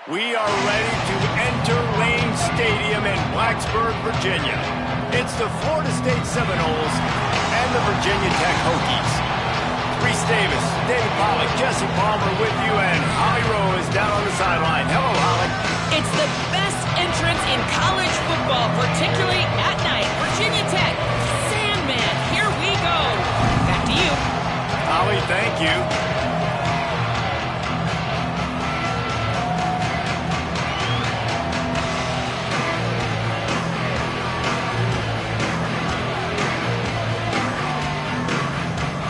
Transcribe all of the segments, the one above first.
We are ready to enter Lane Stadium in Blacksburg, Virginia. It's the Florida State Seminoles and the Virginia Tech Hokies. Reese Davis, David Pollack, Jesse Palmer with you, and Holly Rowe is down on the sideline. Hello, Holly. It's the best entrance in college football, particularly at night. Virginia Tech, Sandman, here we go. Back to you. Holly, thank you.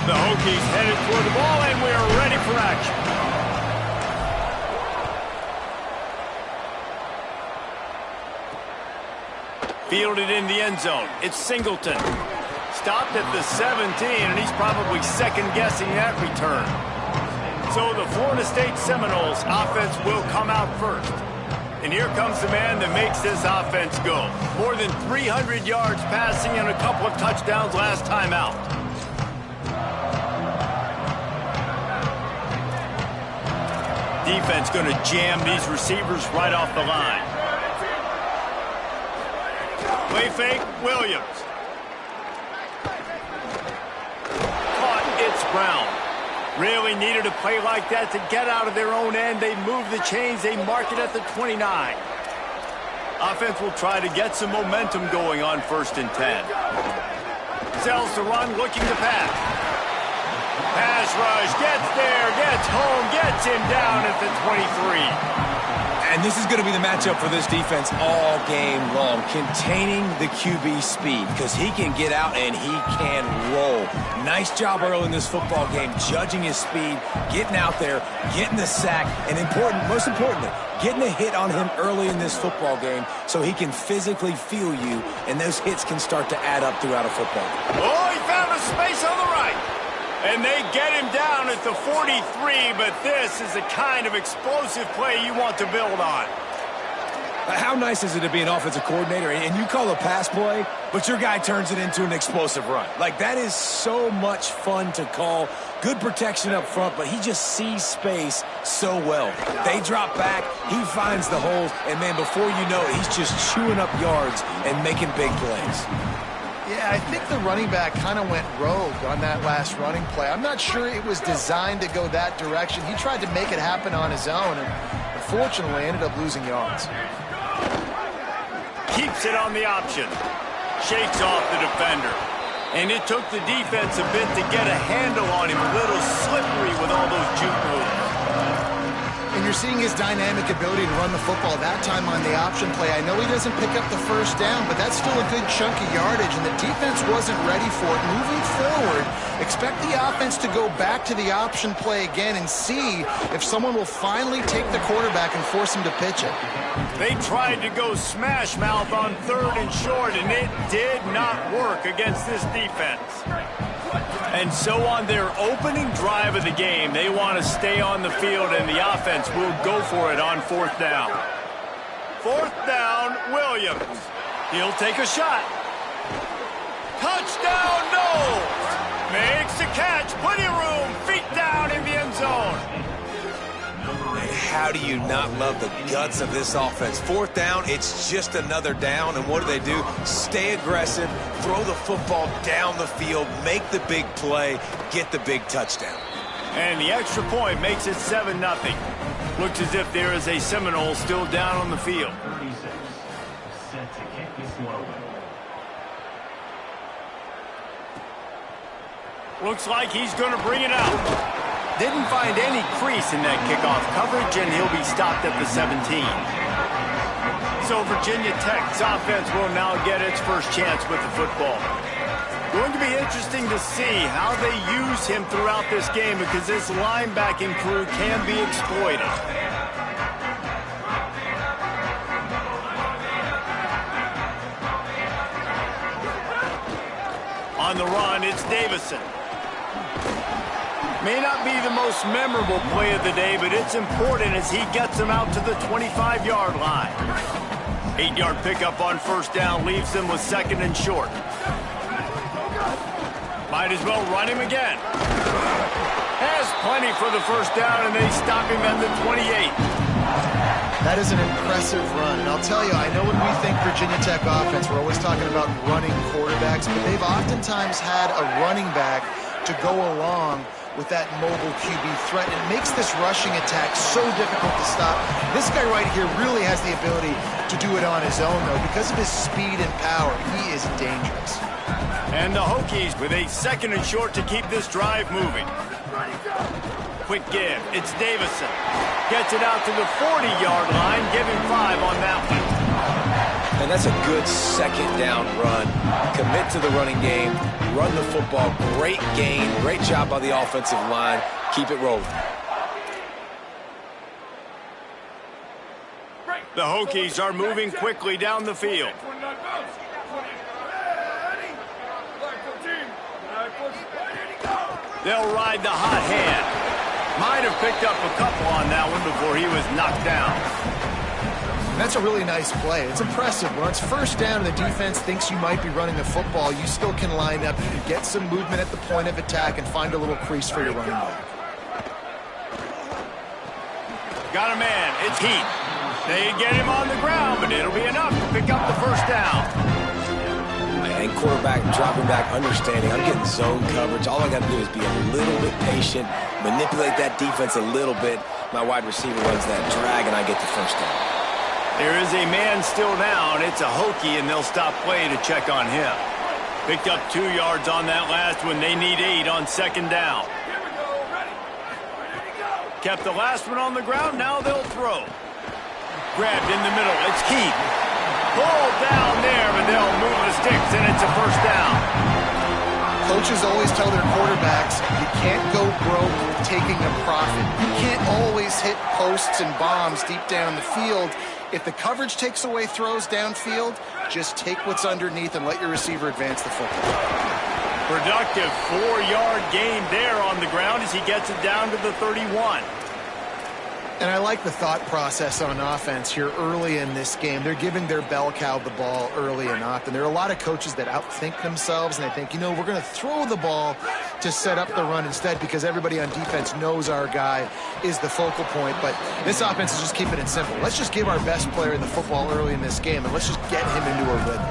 The Hokies headed toward the ball, and we are ready for action. Fielded in the end zone. It's Singleton. Stopped at the 17, and he's probably second-guessing that return. So the Florida State Seminoles offense will come out first. And here comes the man that makes this offense go. More than 300 yards passing and a couple of touchdowns last time out. Defense going to jam these receivers right off the line. Play fake, Williams. Caught, it's Brown. Really needed a play like that to get out of their own end. They move the chains, they mark it at the 29. Offense will try to get some momentum going on 1st and 10. Sells to run, looking to pass. Pass rush, gets there, gets home, gets him down at the 23. And this is going to be the matchup for this defense all game long, containing the QB speed, because he can get out and he can roll. Nice job early in this football game, judging his speed, getting out there, getting the sack, and most importantly, getting a hit on him early in this football game so he can physically feel you, and those hits can start to add up throughout a football game. Oh, he found a space on the right. And they get him down at the 43, but this is the kind of explosive play you want to build on. How nice is it to be an offensive coordinator and you call a pass play, but your guy turns it into an explosive run? Like, that is so much fun to call. Good protection up front, but he just sees space so well. They drop back, he finds the holes, and, man, before you know it, he's just chewing up yards and making big plays. Yeah, I think the running back kind of went rogue on that last running play. I'm not sure it was designed to go that direction. He tried to make it happen on his own, and unfortunately ended up losing yards. Keeps it on the option. Shakes off the defender. And it took the defense a bit to get a handle on him. A little slippery with all those juke moves. And you're seeing his dynamic ability to run the football that time on the option play. I know he doesn't pick up the first down, but that's still a good chunk of yardage, and the defense wasn't ready for it. Moving forward, expect the offense to go back to the option play again and see if someone will finally take the quarterback and force him to pitch it. They tried to go smash mouth on 3rd and short, and it did not work against this defense. And so on their opening drive of the game, they want to stay on the field, and the offense will go for it on 4th down. 4th down, Williams. He'll take a shot. Touchdown, no! Makes the catch, plenty of room, feet down in the end zone. And how do you not love the guts of this offense? 4th down, it's just another down, and what do? Stay aggressive, throw the football down the field, make the big play, get the big touchdown. And the extra point makes it 7-0. Looks as if there is a Seminole still down on the field. 36, set to kick this one away. Looks like he's going to bring it out. Didn't find any crease in that kickoff coverage, and he'll be stopped at the 17. So Virginia Tech's offense will now get its first chance with the football. Going to be interesting to see how they use him throughout this game, because this linebacking crew can be exploited. On the run, it's Davison. May not be the most memorable play of the day, but it's important as he gets them out to the 25-yard line. 8-yard pickup on 1st down leaves them with 2nd and short. Might as well run him again. Has plenty for the 1st down, and they stop him at the 28. That is an impressive run. And I'll tell you, I know when we think Virginia Tech offense, we're always talking about running quarterbacks, but they've oftentimes had a running back to go along with that mobile QB threat. And it makes this rushing attack so difficult to stop. This guy right here really has the ability to do it on his own, though. Because of his speed and power, he is dangerous. And the Hokies with a 2nd and short to keep this drive moving. Quick give. It's Davison. Gets it out to the 40-yard line. Give him 5 on that one. And that's a good 2nd down run. Commit to the running game. Run the football. Great gain. Great job by the offensive line. Keep it rolling. The Hokies are moving quickly down the field. They'll ride the hot hand. Might have picked up a couple on that one before he was knocked down. That's a really nice play. It's impressive. When it's 1st down and the defense thinks you might be running the football, you still can line up. You can get some movement at the point of attack and find a little crease for your running back. Got a man. It's Heat. They get him on the ground, but it'll be enough to pick up the 1st down. And quarterback dropping back, understanding I'm getting zone coverage. All I got to do is be a little bit patient, manipulate that defense a little bit. My wide receiver runs that drag, and I get the 1st down. There is a man still down. It's a Hokie, and they'll stop play to check on him. Picked up 2 yards on that last one. They need 8 on 2nd down. Kept the last one on the ground. Now they'll throw. Grabbed in the middle. It's Keith. Pulled down there, but they'll move the sticks, and it's a 1st down. Coaches always tell their quarterbacks, you can't go broke taking a profit. You can't always hit posts and bombs deep down the field. If the coverage takes away throws downfield, just take what's underneath and let your receiver advance the football. Productive 4-yard gain there on the ground as he gets it down to the 31. And I like the thought process on offense here early in this game. They're giving their bell cow the ball early and often. There are a lot of coaches that outthink themselves, and they think, you know, we're going to throw the ball to set up the run instead because everybody on defense knows our guy is the focal point. But this offense is just keeping it simple. Let's just give our best player the football early in this game, and let's just get him into a rhythm.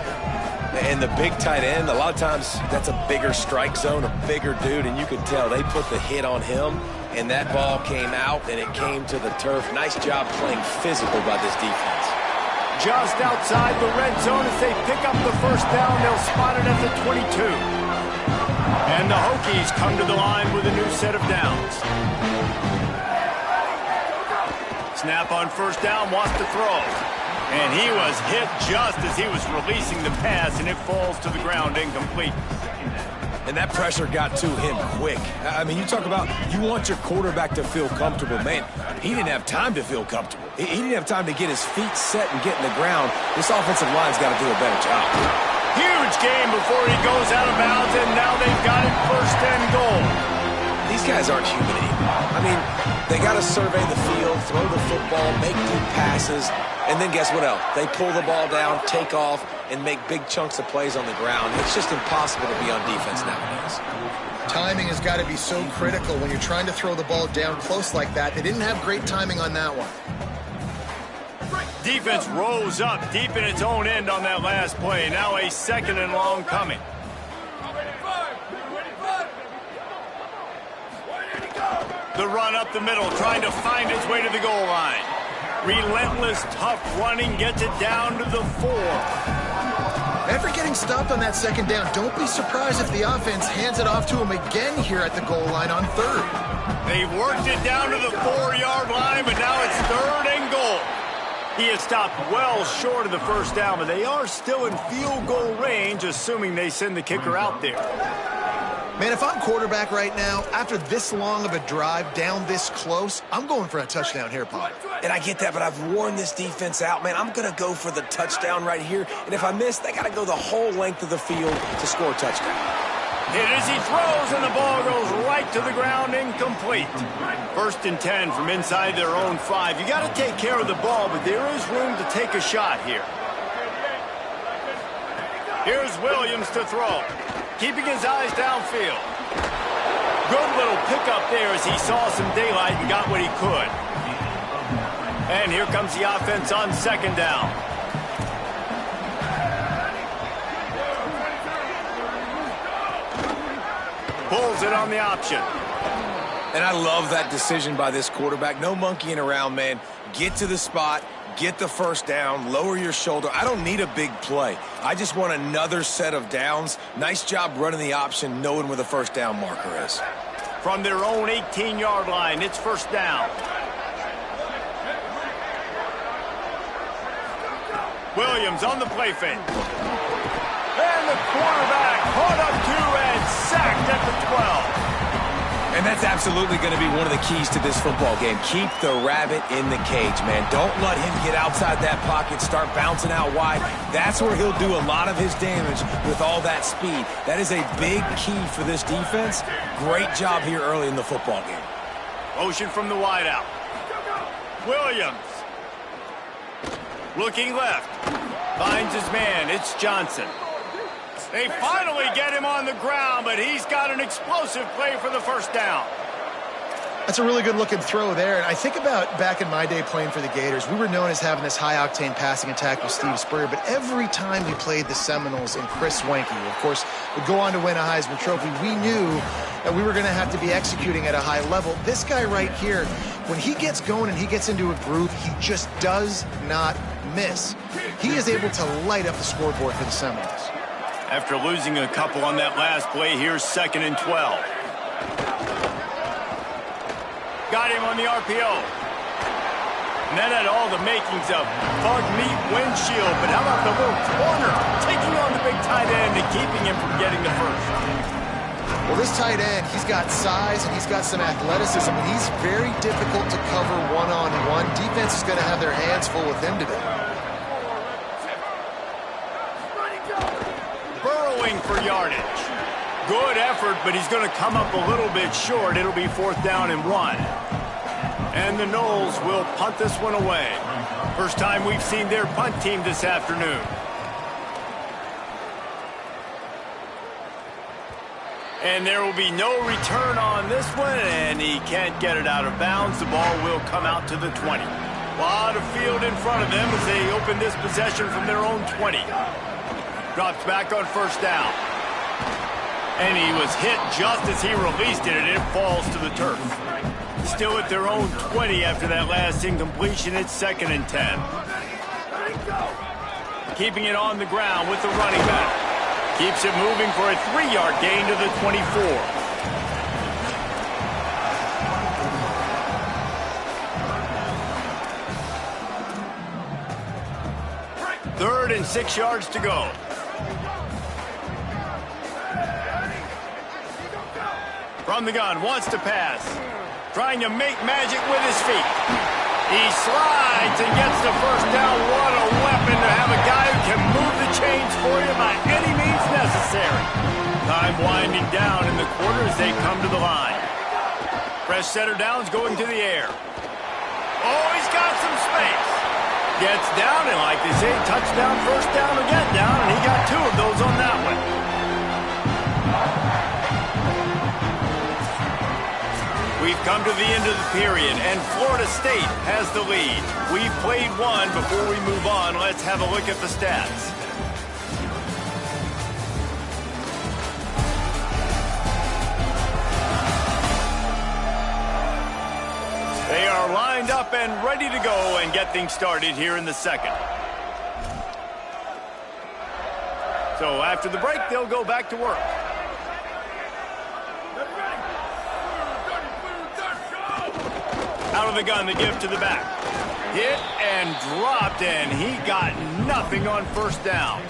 And the big tight end, a lot of times that's a bigger strike zone, a bigger dude, and you can tell they put the hit on him, and that ball came out, and it came to the turf. Nice job playing physical by this defense. Just outside the red zone as they pick up the 1st down. They'll spot it at the 22. And the Hokies come to the line with a new set of downs. Snap on 1st down, wants to throw. And he was hit just as he was releasing the pass, and it falls to the ground incomplete. And that pressure got to him quick. I mean, you talk about you want your quarterback to feel comfortable. Man, he didn't have time to feel comfortable. He didn't have time to get his feet set and get in the ground. This offensive line's got to do a better job. Huge game before he goes out of bounds, and now they've got it 1st and goal. These guys aren't human anymore. I mean, they got to survey the field, throw the football, make deep passes, and then guess what else? They pull the ball down, take off, and make big chunks of plays on the ground. It's just impossible to be on defense nowadays. Timing has got to be so critical when you're trying to throw the ball down close like that. They didn't have great timing on that one. Defense rose up deep in its own end on that last play. Now a 2nd and long coming. The run up the middle, trying to find its way to the goal line. Relentless, tough running, gets it down to the 4. After getting stopped on that 2nd down, don't be surprised if the offense hands it off to him again here at the goal line on 3rd. They've worked it down to the 4-yard line, but now it's 3rd and goal. He has stopped well short of the 1st down, but they are still in field goal range, assuming they send the kicker out there. Man, if I'm quarterback right now, after this long of a drive down this close, I'm going for a touchdown here, Paul. And I get that, but I've worn this defense out. Man, I'm going to go for the touchdown right here. And if I miss, they got to go the whole length of the field to score a touchdown. Hit as he throws, and the ball goes right to the ground, incomplete. 1st and 10 from inside their own 5. You got to take care of the ball, but there is room to take a shot here. Here's Williams to throw. Keeping his eyes downfield. Good little pickup there as he saw some daylight and got what he could. And here comes the offense on second down. Pulls it on the option. And I love that decision by this quarterback. No monkeying around, man. Get to the spot, get the first down, lower your shoulder. I don't need a big play. I just want another set of downs. Nice job running the option, knowing where the first down marker is. From their own 18-yard line, it's first down. Williams on the play fake. And the quarterback caught up to and sacked at the 12. And that's absolutely going to be one of the keys to this football game. Keep the rabbit in the cage, man. Don't let him get outside that pocket, start bouncing out wide. That's where he'll do a lot of his damage with all that speed. That is a big key for this defense. Great job here early in the football game. Motion from the wideout. Williams. Looking left. Finds his man. It's Johnson. They finally get him on the ground, but he's got an explosive play for the first down. That's a really good-looking throw there. And I think about back in my day playing for the Gators, we were known as having this high-octane passing attack with Steve Spurrier, but every time we played the Seminoles and Chris Wenke, of course, would go on to win a Heisman Trophy, we knew that we were going to have to be executing at a high level. This guy right here, when he gets going and he gets into a groove, he just does not miss. He is able to light up the scoreboard for the Seminoles. After losing a couple on that last play, here's 2nd and 12. Got him on the RPO. And that had all the makings of bug meat windshield, but how about the little corner taking on the big tight end and keeping him from getting the first? Well, this tight end, he's got size and he's got some athleticism, and he's very difficult to cover one-on-one. Defense is going to have their hands full with him today. For yardage. Good effort, but he's going to come up a little bit short. It'll be 4th down and 1. And the Noles will punt this one away. First time we've seen their punt team this afternoon. And there will be no return on this one, and he can't get it out of bounds. The ball will come out to the 20. A lot of field in front of them as they open this possession from their own 20. Drops back on first down. And he was hit just as he released it, and it falls to the turf. Still at their own 20 after that last incompletion. It's 2nd and 10. Keeping it on the ground with the running back. Keeps it moving for a 3-yard gain to the 24. 3rd and 6 yards to go. From the gun, wants to pass. Trying to make magic with his feet. He slides and gets the first down. What a weapon to have a guy who can move the chains for you by any means necessary. Time winding down in the quarter as they come to the line. Fresh setter downs going to the air. Oh, he's got some space. Gets down, and like they say, touchdown, first down, or get down, and he got 2 of those on that one. We've come to the end of the period, and Florida State has the lead. We've played one. Before we move on, let's have a look at the stats. They are lined up and ready to go and get things started here in the second. So after the break, they'll go back to work. Out of the gun, the give to the back. Hit and dropped, and he got nothing on first down.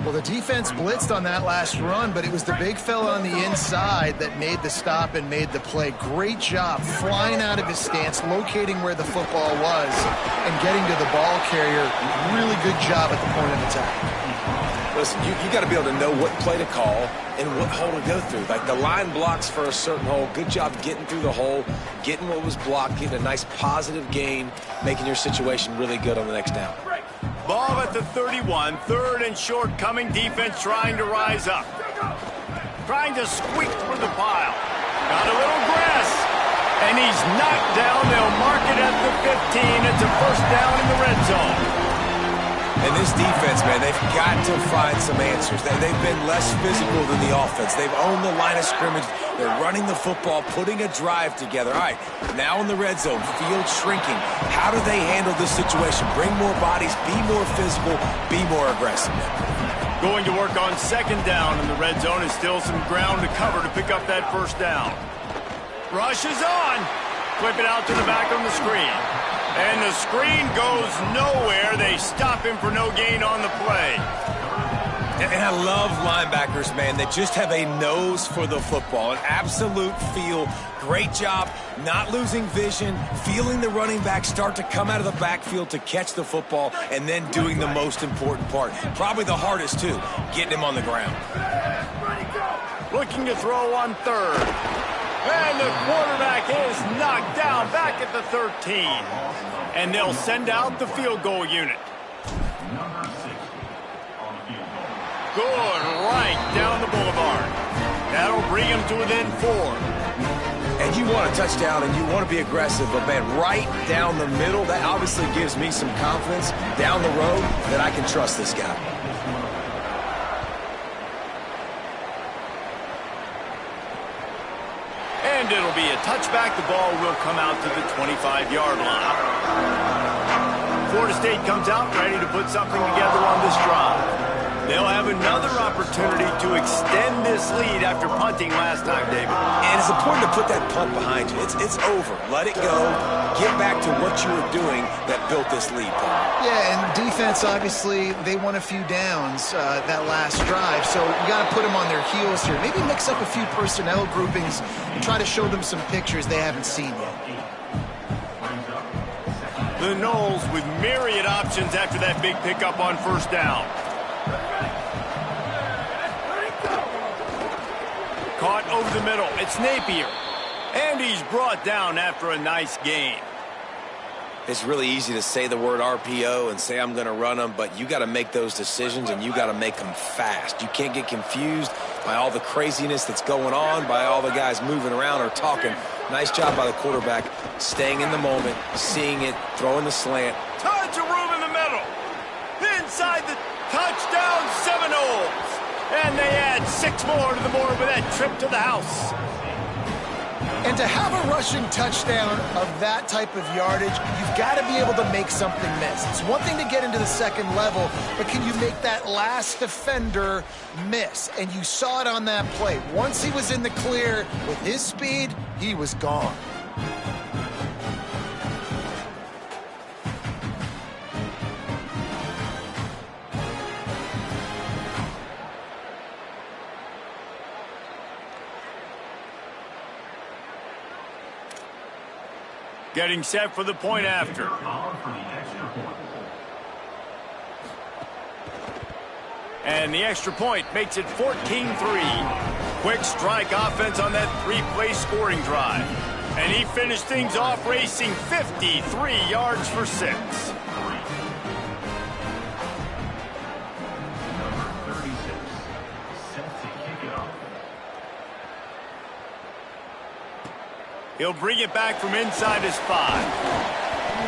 Well, the defense blitzed on that last run, but it was the big fella on the inside that made the stop and made the play. Great job flying out of his stance, locating where the football was, and getting to the ball carrier. Really good job at the point of attack. Listen, you got to be able to know what play to call and what hole to go through. Like the line blocks for a certain hole. Good job getting through the hole, getting what was blocked, getting a nice positive gain, making your situation really good on the next down. Ball at the 31, 3rd and short coming. Defense trying to rise up. Trying to squeak through the pile. Got a little grass. And he's knocked down. They'll mark it at the It's a first down in the red zone. And this defense, man, they've got to find some answers. They've been less physical than the offense. They've owned the line of scrimmage. They're running the football, putting a drive together. All right, now in the red zone, field shrinking. How do they handle this situation? Bring more bodies, be more physical, be more aggressive. Going to work on second down in the red zone and still some ground to cover to pick up that first down. Rush is on. Flip it out to the back on the screen. And the screen goes nowhere. They stop him for no gain on the play. And I love linebackers, man. They just have a nose for the football, an absolute feel. Great job not losing vision, feeling the running back start to come out of the backfield to catch the football, and then doing the most important part. Probably the hardest, too, getting him on the ground. Looking to throw on third. And the quarterback is knocked down back at the 13. And they'll send out the field goal unit. Number 60 on the field goal. Good right down the boulevard. That'll bring him to within 4. And you want a touchdown and you want to be aggressive, but, man, right down the middle, that obviously gives me some confidence down the road that I can trust this guy. And it'll be a touchback. The ball will come out to the 25-yard line. Florida State comes out ready to put something together on this drive. They'll have another opportunity to extend this lead after punting last time, David. And it's important to put that punt behind you. It's over. Let it go. Get back to what you were doing that built this lead, Paul. Yeah, and defense, obviously, they won a few downs that last drive, so you got to put them on their heels here. Maybe mix up a few personnel groupings and try to show them some pictures they haven't seen yet. The Noles with myriad options after that big pickup on first down. Caught over the middle. It's Napier. And he's brought down after a nice gain. It's really easy to say the word RPO and say I'm going to run them, but you got to make those decisions and you got to make them fast. You can't get confused by all the craziness that's going on, by all the guys moving around or talking. Nice job by the quarterback, staying in the moment, seeing it, throwing the slant. Tons of room in the middle. Inside the touchdown Seminoles. And they add 6 more to the board with that trip to the house. And to have a rushing touchdown of that type of yardage, you've got to be able to make something miss. It's one thing to get into the second level, but can you make that last defender miss? And you saw it on that play. Once he was in the clear with his speed, he was gone. Getting set for the point after. And the extra point makes it 14-3. Quick strike offense on that 3-play scoring drive. And he finished things off racing 53 yards for 6. Number 36, set to kick it off. He'll bring it back from inside his 5.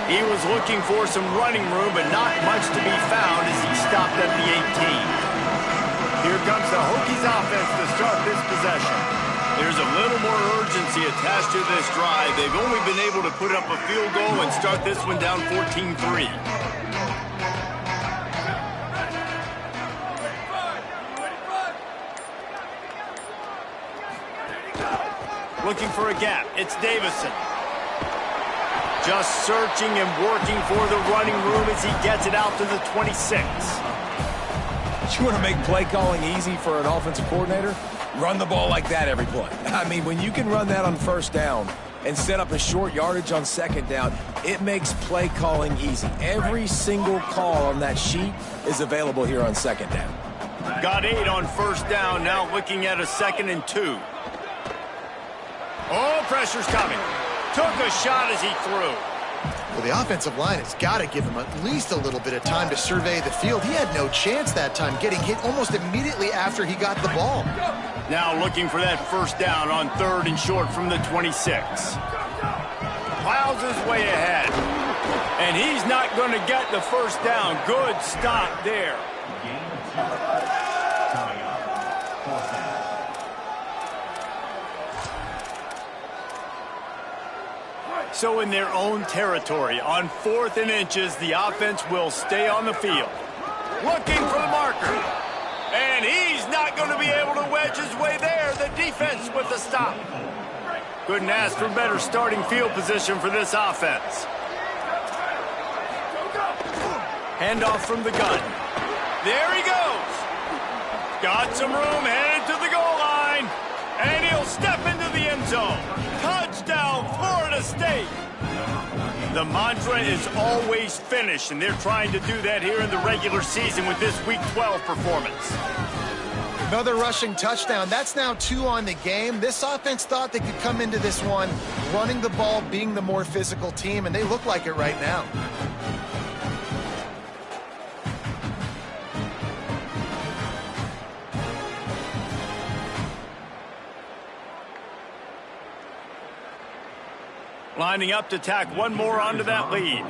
He was looking for some running room, but not much to be found as he stopped at the 18. Here comes the Hokies offense to start this possession. There's a little more urgency attached to this drive. They've only been able to put up a field goal and start this one down 14-3. Looking for a gap. It's Davison. Just searching and working for the running room as he gets it out to the 26. You want to make play calling easy for an offensive coordinator? Run the ball like that every play. I mean, when you can run that on first down and set up a short yardage on second down, it makes play calling easy. Every single call on that sheet is available here on second down. Got 8 on first down, now looking at a 2nd and 2. Oh, pressure's coming. Took a shot as he threw. Well, the offensive line has got to give him at least a little bit of time to survey the field. He had no chance that time, getting hit almost immediately after he got the ball. Now looking for that first down on 3rd and short from the 26. Plows his way ahead. And he's not going to get the first down. Good stop there. Gain of 2. Coming up, 4th down. So in their own territory, on 4th and inches, the offense will stay on the field. Looking for the marker. And he's not going to be able to wedge his way there. The defense with the stop. Couldn't ask for better starting field position for this offense. Handoff from the gun. There he goes. Got some room, headed to the goal line. And he'll step into the end zone. Touchdown, Florida State. The mantra is always finish, and they're trying to do that here in the regular season with this Week 12 performance. Another rushing touchdown. That's now 2 on the game. This offense thought they could come into this one running the ball, being the more physical team, and they look like it right now. Lining up to tack one more onto that lead.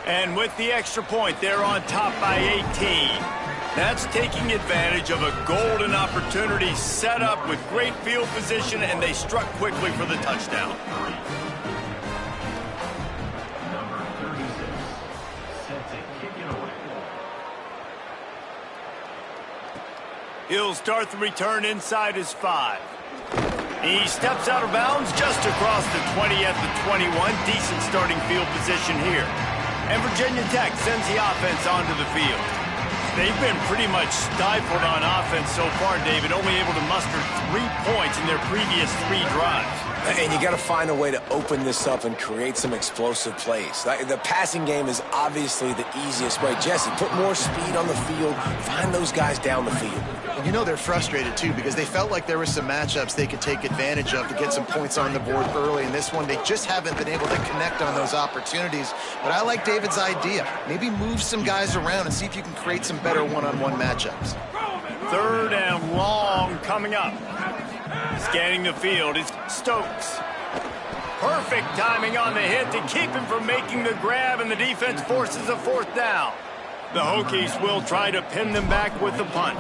And with the extra point, they're on top by 18. That's taking advantage of a golden opportunity set up with great field position, and they struck quickly for the touchdown. Number 36, set to kick it away. He'll start the return inside his 5. He steps out of bounds just across the 20 at the 21. Decent starting field position here. And Virginia Tech sends the offense onto the field. They've been pretty much stifled on offense so far, David, only able to muster 3 points in their previous 3 drives. And you got to find a way to open this up and create some explosive plays. The passing game is obviously the easiest way. Jesse, put more speed on the field. Find those guys down the field. You know they're frustrated, too, because they felt like there were some matchups they could take advantage of to get some points on the board early. In this one, they just haven't been able to connect on those opportunities. But I like David's idea. Maybe move some guys around and see if you can create some better one-on-one matchups. 3rd and long coming up. Scanning the field is Stokes. Perfect timing on the hit to keep him from making the grab, and the defense forces a 4th down. The Hokies will try to pin them back with the punt.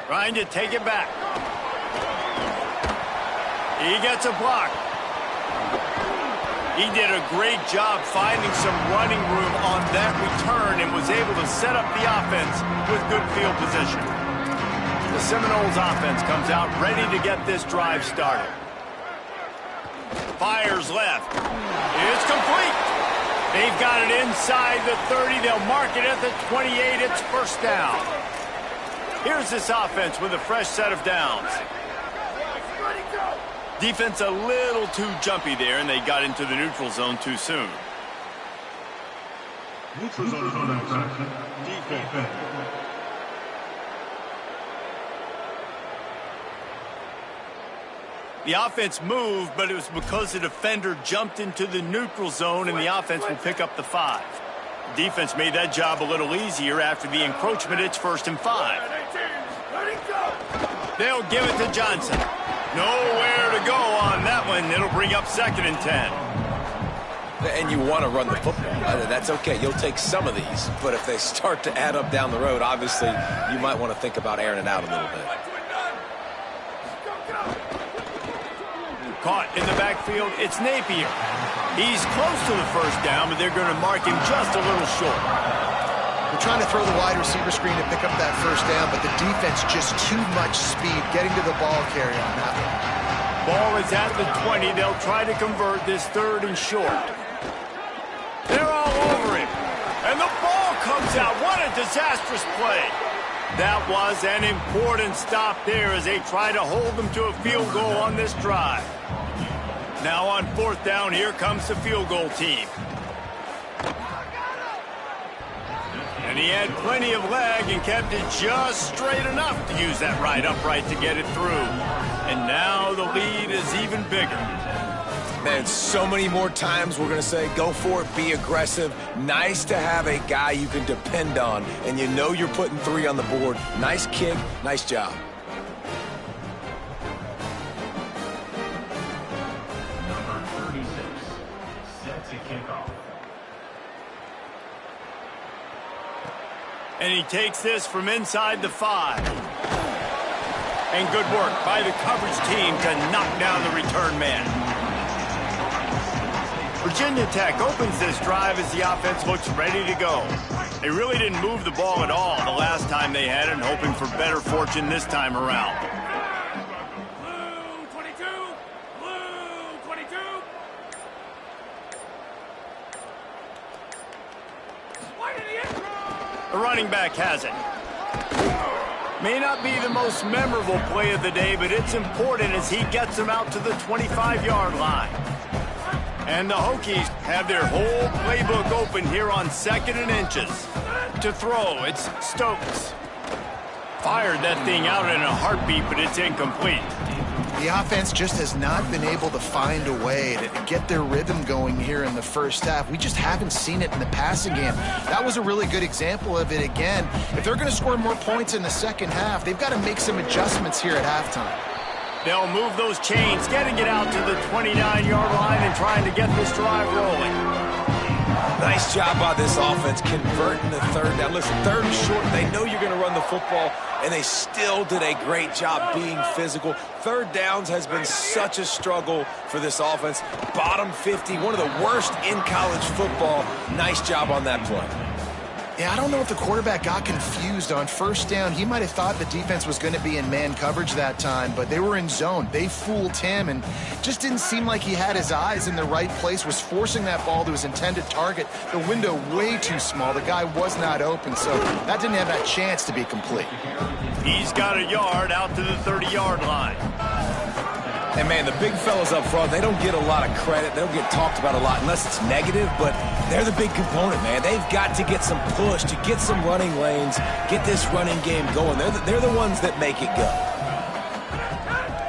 Trying to take it back. He gets a block. He did a great job finding some running room on that return and was able to set up the offense with good field position. The Seminoles offense comes out ready to get this drive started. Fires left. It's complete. They've got it inside the 30. They'll mark it at the 28. It's 1st down. Here's this offense with a fresh set of downs. Defense a little too jumpy there, and they got into the neutral zone too soon. Neutral zone infraction. Defense. The offense moved, but it was because the defender jumped into the neutral zone, and the offense will pick up the 5. The defense made that job a little easier after the encroachment. It's 1st and 5. They'll give it to Johnson. Nowhere to go on that one. It'll bring up 2nd and 10. And you want to run the football. That's okay. You'll take some of these. But if they start to add up down the road, obviously you might want to think about airing it out a little bit. Caught in the backfield, it's Napier. He's close to the 1st down, but they're going to mark him just a little short. They're trying to throw the wide receiver screen to pick up that 1st down, but the defense just too much speed getting to the ball carrier on that one. Ball is at the 20. They'll try to convert this 3rd and short. They're all over him. And the ball comes out. What a disastrous play. That was an important stop there as they try to hold them to a field goal on this drive. Now on 4th down, here comes the field goal team. And he had plenty of leg and kept it just straight enough to use that right upright to get it through. And now the lead is even bigger. Man, so many more times we're going to say, go for it, be aggressive. Nice to have a guy you can depend on, and you know you're putting 3 on the board. Nice kick, nice job. Number 36, set to kick off. And he takes this from inside the 5. And good work by the coverage team to knock down the return man. Virginia Tech opens this drive as the offense looks ready to go. They really didn't move the ball at all the last time they had it, and hoping for better fortune this time around. Blue 22! Blue 22! Why did he enter? The running back has it. May not be the most memorable play of the day, but it's important as he gets them out to the 25-yard line. And the Hokies have their whole playbook open here on 2nd and inches. To throw, it's Stokes. Fired that thing out in a heartbeat, but it's incomplete. The offense just has not been able to find a way to get their rhythm going here in the first half. We just haven't seen it in the passing game. That was a really good example of it again. If they're going to score more points in the second half, they've got to make some adjustments here at halftime. They'll move those chains, getting it out to the 29-yard line and trying to get this drive rolling. Nice job by this offense converting the 3rd down. Listen, 3rd and short, they know you're going to run the football, and they still did a great job being physical. 3rd downs has been such a struggle for this offense. Bottom 50, one of the worst in college football. Nice job on that play. Yeah, I don't know if the quarterback got confused on 1st down. He might have thought the defense was going to be in man coverage that time, but they were in zone. They fooled him and just didn't seem like he had his eyes in the right place, was forcing that ball to his intended target. The window way too small. The guy was not open, so that didn't have that chance to be complete. He's got a yard out to the 30-yard line. And, man, the big fellas up front, they don't get a lot of credit. They don't get talked about a lot unless it's negative, but they're the big component, man. They've got to get some push, to get some running lanes, get this running game going. They're the ones that make it go.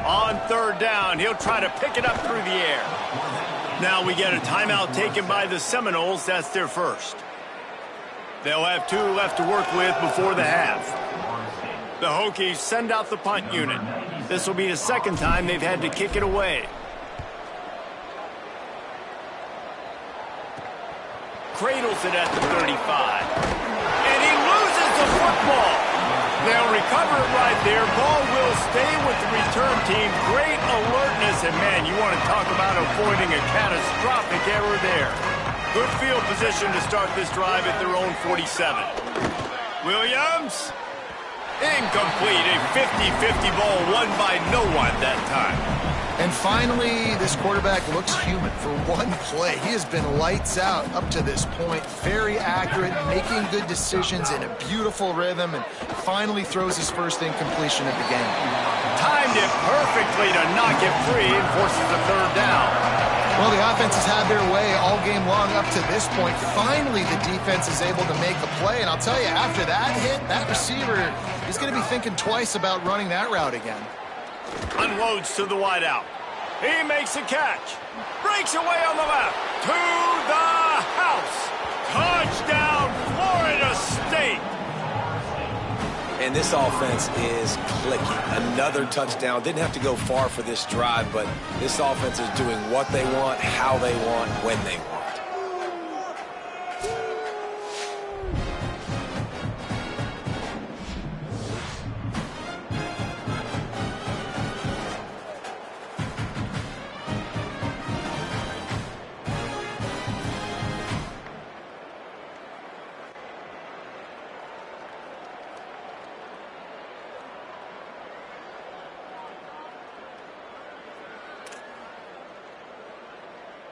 On 3rd down, he'll try to pick it up through the air. Now we get a timeout taken by the Seminoles. That's their first. They'll have 2 left to work with before the half. The Hokies send out the punt unit. This will be the 2nd time they've had to kick it away. Cradles it at the 35. And he loses the football. They'll recover it right there. Ball will stay with the return team. Great alertness. And, man, you want to talk about avoiding a catastrophic error there. Good field position to start this drive at their own 47. Williams. Incomplete. A 50-50 ball won by no one that time. And finally, this quarterback looks human for one play. He has been lights out up to this point. Very accurate, making good decisions in a beautiful rhythm, and finally throws his first incompletion of the game. Timed it perfectly to knock it free and forces the 3rd down. Well, the offense has had their way all game long up to this point. Finally, the defense is able to make a play, and I'll tell you, after that hit, that receiver is going to be thinking twice about running that route again. Unloads to the wideout. He makes a catch. Breaks away on the left. To the house. Touchdown, Florida State. And this offense is clicking. Another touchdown. Didn't have to go far for this drive, but this offense is doing what they want, how they want, when they want.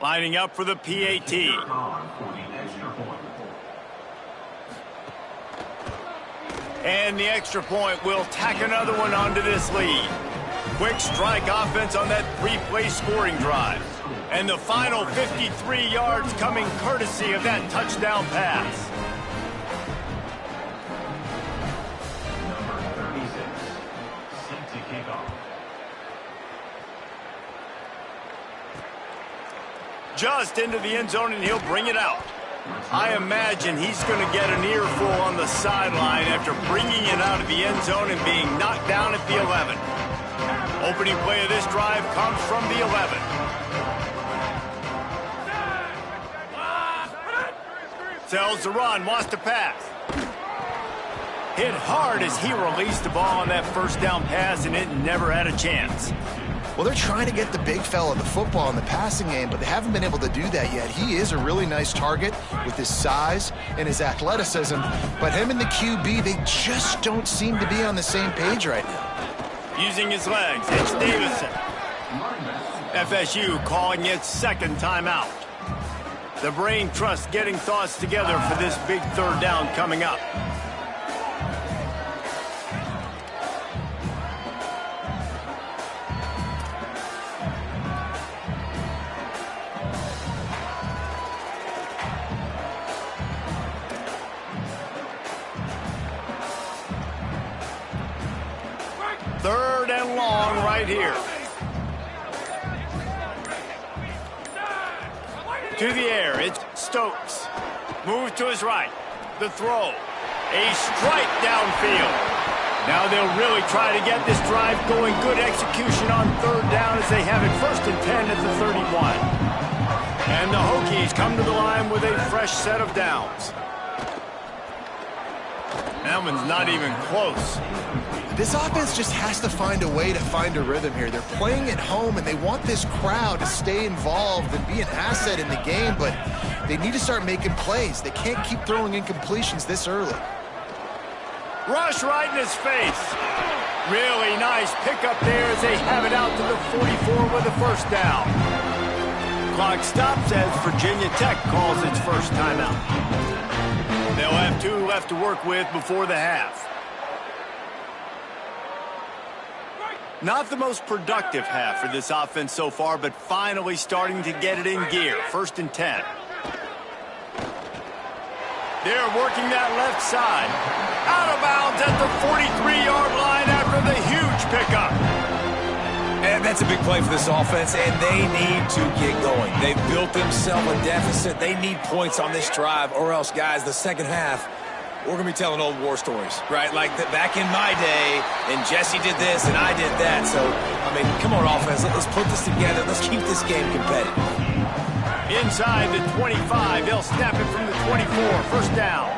Lining up for the PAT. And the extra point will tack another one onto this lead. Quick strike offense on that 3-play scoring drive. And the final 53 yards coming courtesy of that touchdown pass. Number 36, set to kick off. just into the end zone, and he'll bring it out. I imagine he's going to get an earful on the sideline after bringing it out of the end zone and being knocked down at the 11. Opening play of this drive comes from the 11. Sells the run, wants to pass. Hit hard as he released the ball on that first down pass, and it never had a chance. Well, they're trying to get the big fella the football in the passing game, but they haven't been able to do that yet. He is a really nice target with his size and his athleticism, but him and the QB, they just don't seem to be on the same page right now. Using his legs, it's Davison. FSU calling its second timeout. The brain trust getting thoughts together for this big third down coming up. Third and long right here. To the air, it's Stokes. Move to his right. The throw. A strike downfield. Now they'll really try to get this drive going. Good execution on third down as they have it 1st and 10 at the 31. And the Hokies come to the line with a fresh set of downs. That one's not even close. This offense just has to find a way to find a rhythm here. They're playing at home, and they want this crowd to stay involved and be an asset in the game, but they need to start making plays. They can't keep throwing incompletions this early. Rush right in his face. Really nice pickup there as they have it out to the 44 with a first down. Clock stops as Virginia Tech calls its first timeout. They'll have 2 left to work with before the half. Not the most productive half for this offense so far, but finally starting to get it in gear. 1st and 10. They're working that left side. Out of bounds at the 43-yard line after the huge pickup. And that's a big play for this offense, and they need to get going. They've built themselves a deficit. They need points on this drive, or else, guys, the second half, we're going to be telling old war stories, right? Like back in my day, and Jesse did this, and I did that. So, I mean, come on, offense. Let's put this together. Let's keep this game competitive. Inside the 25, they'll snap it from the 24. First down.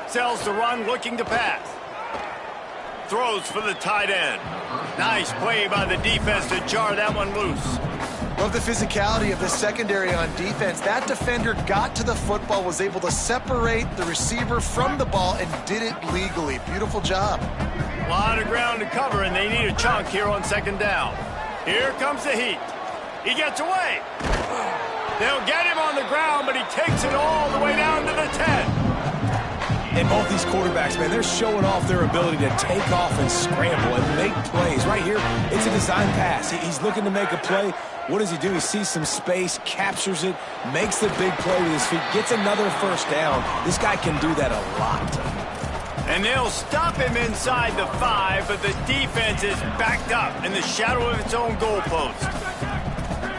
Sells the run, looking to pass. Throws for the tight end. Nice play by the defense to jar that one loose. Love the physicality of the secondary on defense. That defender got to the football, was able to separate the receiver from the ball, and did it legally. Beautiful job. A lot of ground to cover, and they need a chunk here on second down. Here comes the heat. He gets away. They'll get him on the ground, but he takes it all the way down to the 10. And both these quarterbacks, man, they're showing off their ability to take off and scramble and make plays. Right here, it's a design pass. He's looking to make a play. What does he do? He sees some space, captures it, makes the big play with his feet, gets another first down. This guy can do that a lot. And they'll stop him inside the 5, but the defense is backed up in the shadow of its own goalpost.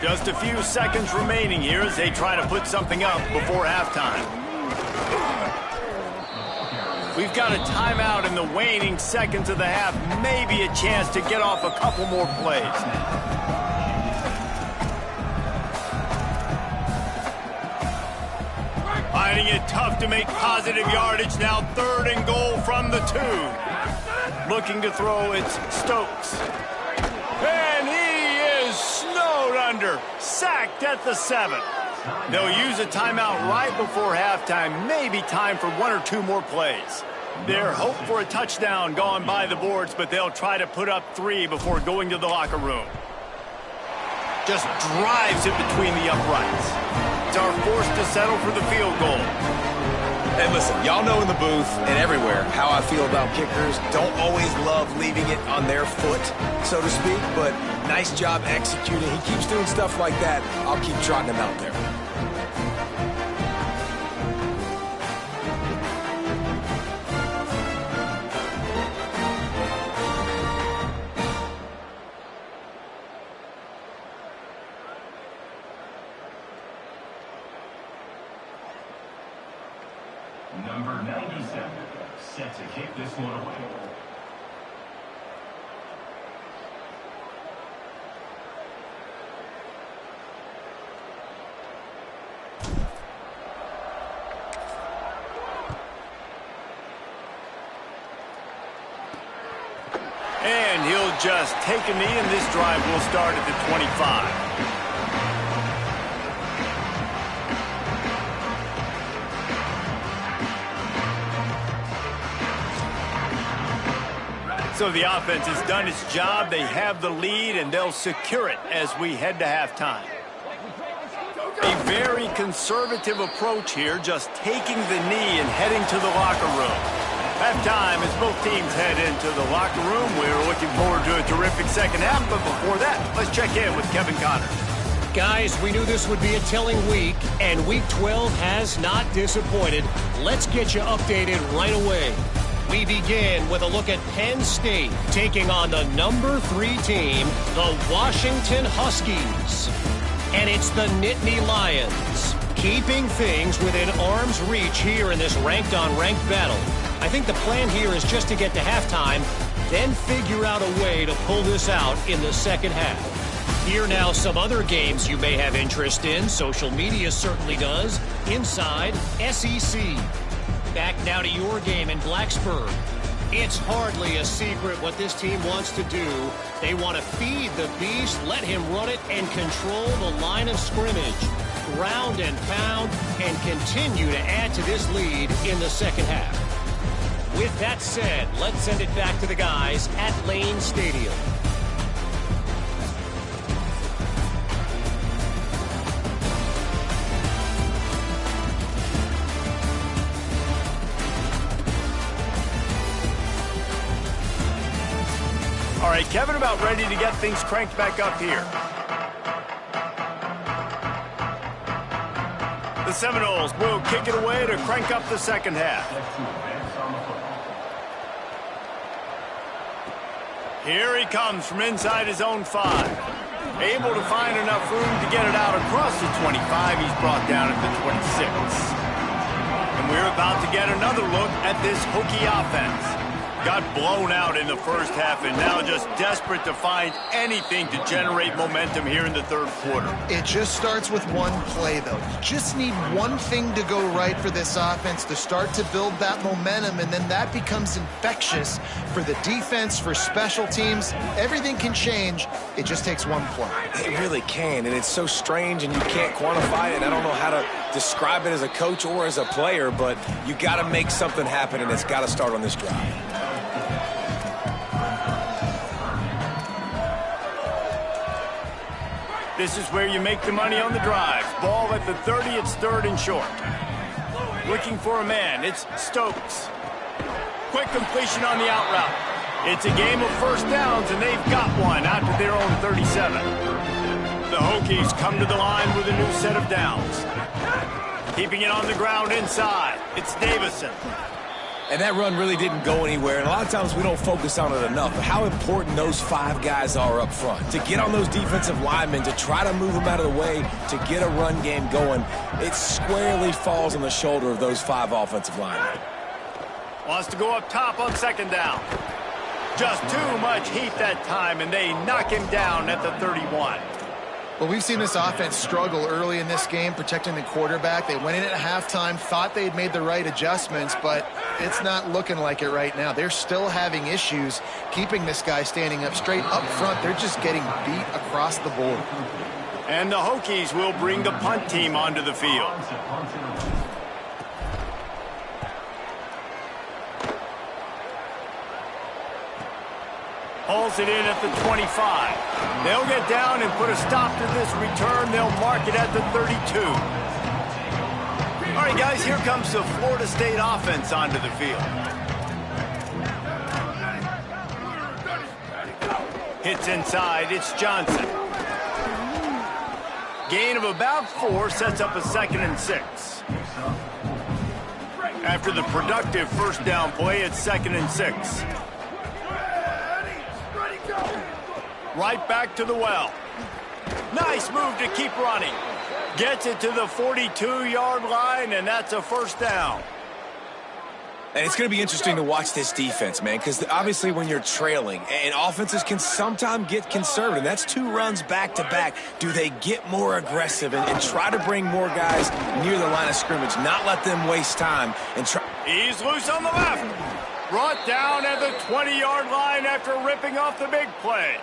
Just a few seconds remaining here as they try to put something up before halftime. We've got a timeout in the waning seconds of the half. Maybe a chance to get off a couple more plays. Finding it tough to make positive yardage. Now 3rd and goal from the 2. Looking to throw, it's Stokes. And he is snowed under. Sacked at the 7. They'll use a timeout right before halftime. Maybe time for 1 or 2 more plays. Their hope for a touchdown gone by the boards, but they'll try to put up 3 before going to the locker room. Just drives it between the uprights. Are forced to settle for the field goal. And listen, y'all know in the booth and everywhere how I feel about kickers. Don't always love leaving it on their foot, so to speak, but nice job executing. He keeps doing stuff like that. I'll keep trotting him out there. one away. And he'll just take a knee, and this drive will start at the 25. So the offense has done its job. They have the lead, and they'll secure it as we head to halftime. A very conservative approach here, just taking the knee and heading to the locker room. Halftime as both teams head into the locker room. We're looking forward to a terrific second half, but before that, let's check in with Kevin Connors. Guys, we knew this would be a telling week, and Week 12 has not disappointed. Let's get you updated right away. We begin with a look at Penn State taking on the number 3 team, the Washington Huskies. And it's the Nittany Lions, keeping things within arm's reach here in this ranked-on-ranked battle. I think the plan here is just to get to halftime, then figure out a way to pull this out in the second half. Here now some other games you may have interest in. Social media certainly does. Inside SEC. Back now to your game in Blacksburg. It's hardly a secret what this team wants to do. They want to feed the beast, let him run it, and control the line of scrimmage. Ground and pound, and continue to add to this lead in the second half. With that said, let's send it back to the guys at Lane Stadium. All right, Kevin, about ready to get things cranked back up here. The Seminoles will kick it away to crank up the second half. Here he comes from inside his own 5. Able to find enough room to get it out across the 25. He's brought down at the 26. And we're about to get another look at this Hokie offense. Got blown out in the first half and now just desperate to find anything to generate momentum here in the third quarter. It just starts with one play, though. You just need one thing to go right for this offense to start to build that momentum, and then that becomes infectious for the defense, for special teams. Everything can change. It just takes one play. It really can, and it's so strange, and you can't quantify it. I don't know how to describe it as a coach or as a player, but you got to make something happen, and it's got to start on this drive. This is where you make the money on the drive. Ball at the 30, it's 3rd and short. Looking for a man, it's Stokes. Quick completion on the out route. It's a game of first downs, and they've got one out to their own 37. The Hokies come to the line with a new set of downs. Keeping it on the ground inside, it's Davison. And that run really didn't go anywhere, and a lot of times we don't focus on it enough. But how important those 5 guys are up front. To get on those defensive linemen, to try to move them out of the way, to get a run game going, it squarely falls on the shoulder of those 5 offensive linemen. Wants to go up top on second down. Just too much heat that time, and they knock him down at the 31. Well, we've seen this offense struggle early in this game, protecting the quarterback. They went in at halftime, thought they'd made the right adjustments, but it's not looking like it right now. They're still having issues keeping this guy standing up straight up front. They're just getting beat across the board. And the Hokies will bring the punt team onto the field. Hauls it in at the 25. They'll get down and put a stop to this return. They'll mark it at the 32. All right, guys, here comes the Florida State offense onto the field. Hits inside, it's Johnson. Gain of about 4 sets up a 2nd and 6. After the productive first down play, it's 2nd and 6. Right back to the well. Nice move to keep running. Gets it to the 42-yard line, and that's a first down. And it's going to be interesting to watch this defense, man, because obviously when you're trailing, and offenses can sometimes get conservative. That's 2 runs back-to-back. Do they get more aggressive and try to bring more guys near the line of scrimmage, not let them waste time? And try. He's loose on the left. Brought down at the 20-yard line after ripping off the big play.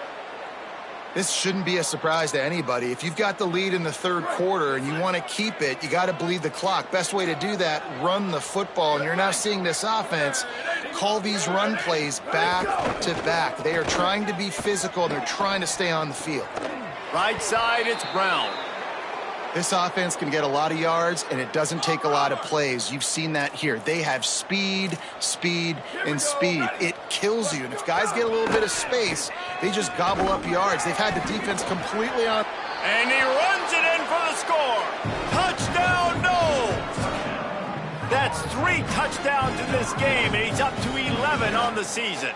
This shouldn't be a surprise to anybody. If you've got the lead in the third quarter and you want to keep it, you got to bleed the clock. Best way to do that, run the football. And you're now seeing this offense call these run plays back to back. They are trying to be physical, and they're trying to stay on the field. Right side, it's Brown. This offense can get a lot of yards, and it doesn't take a lot of plays. You've seen that here. They have speed, speed, and speed. It kills you. And if guys get a little bit of space, they just gobble up yards. They've had the defense completely on. And he runs it in for the score. Touchdown, Knowles. That's 3 touchdowns in this game, and he's up to 11 on the season.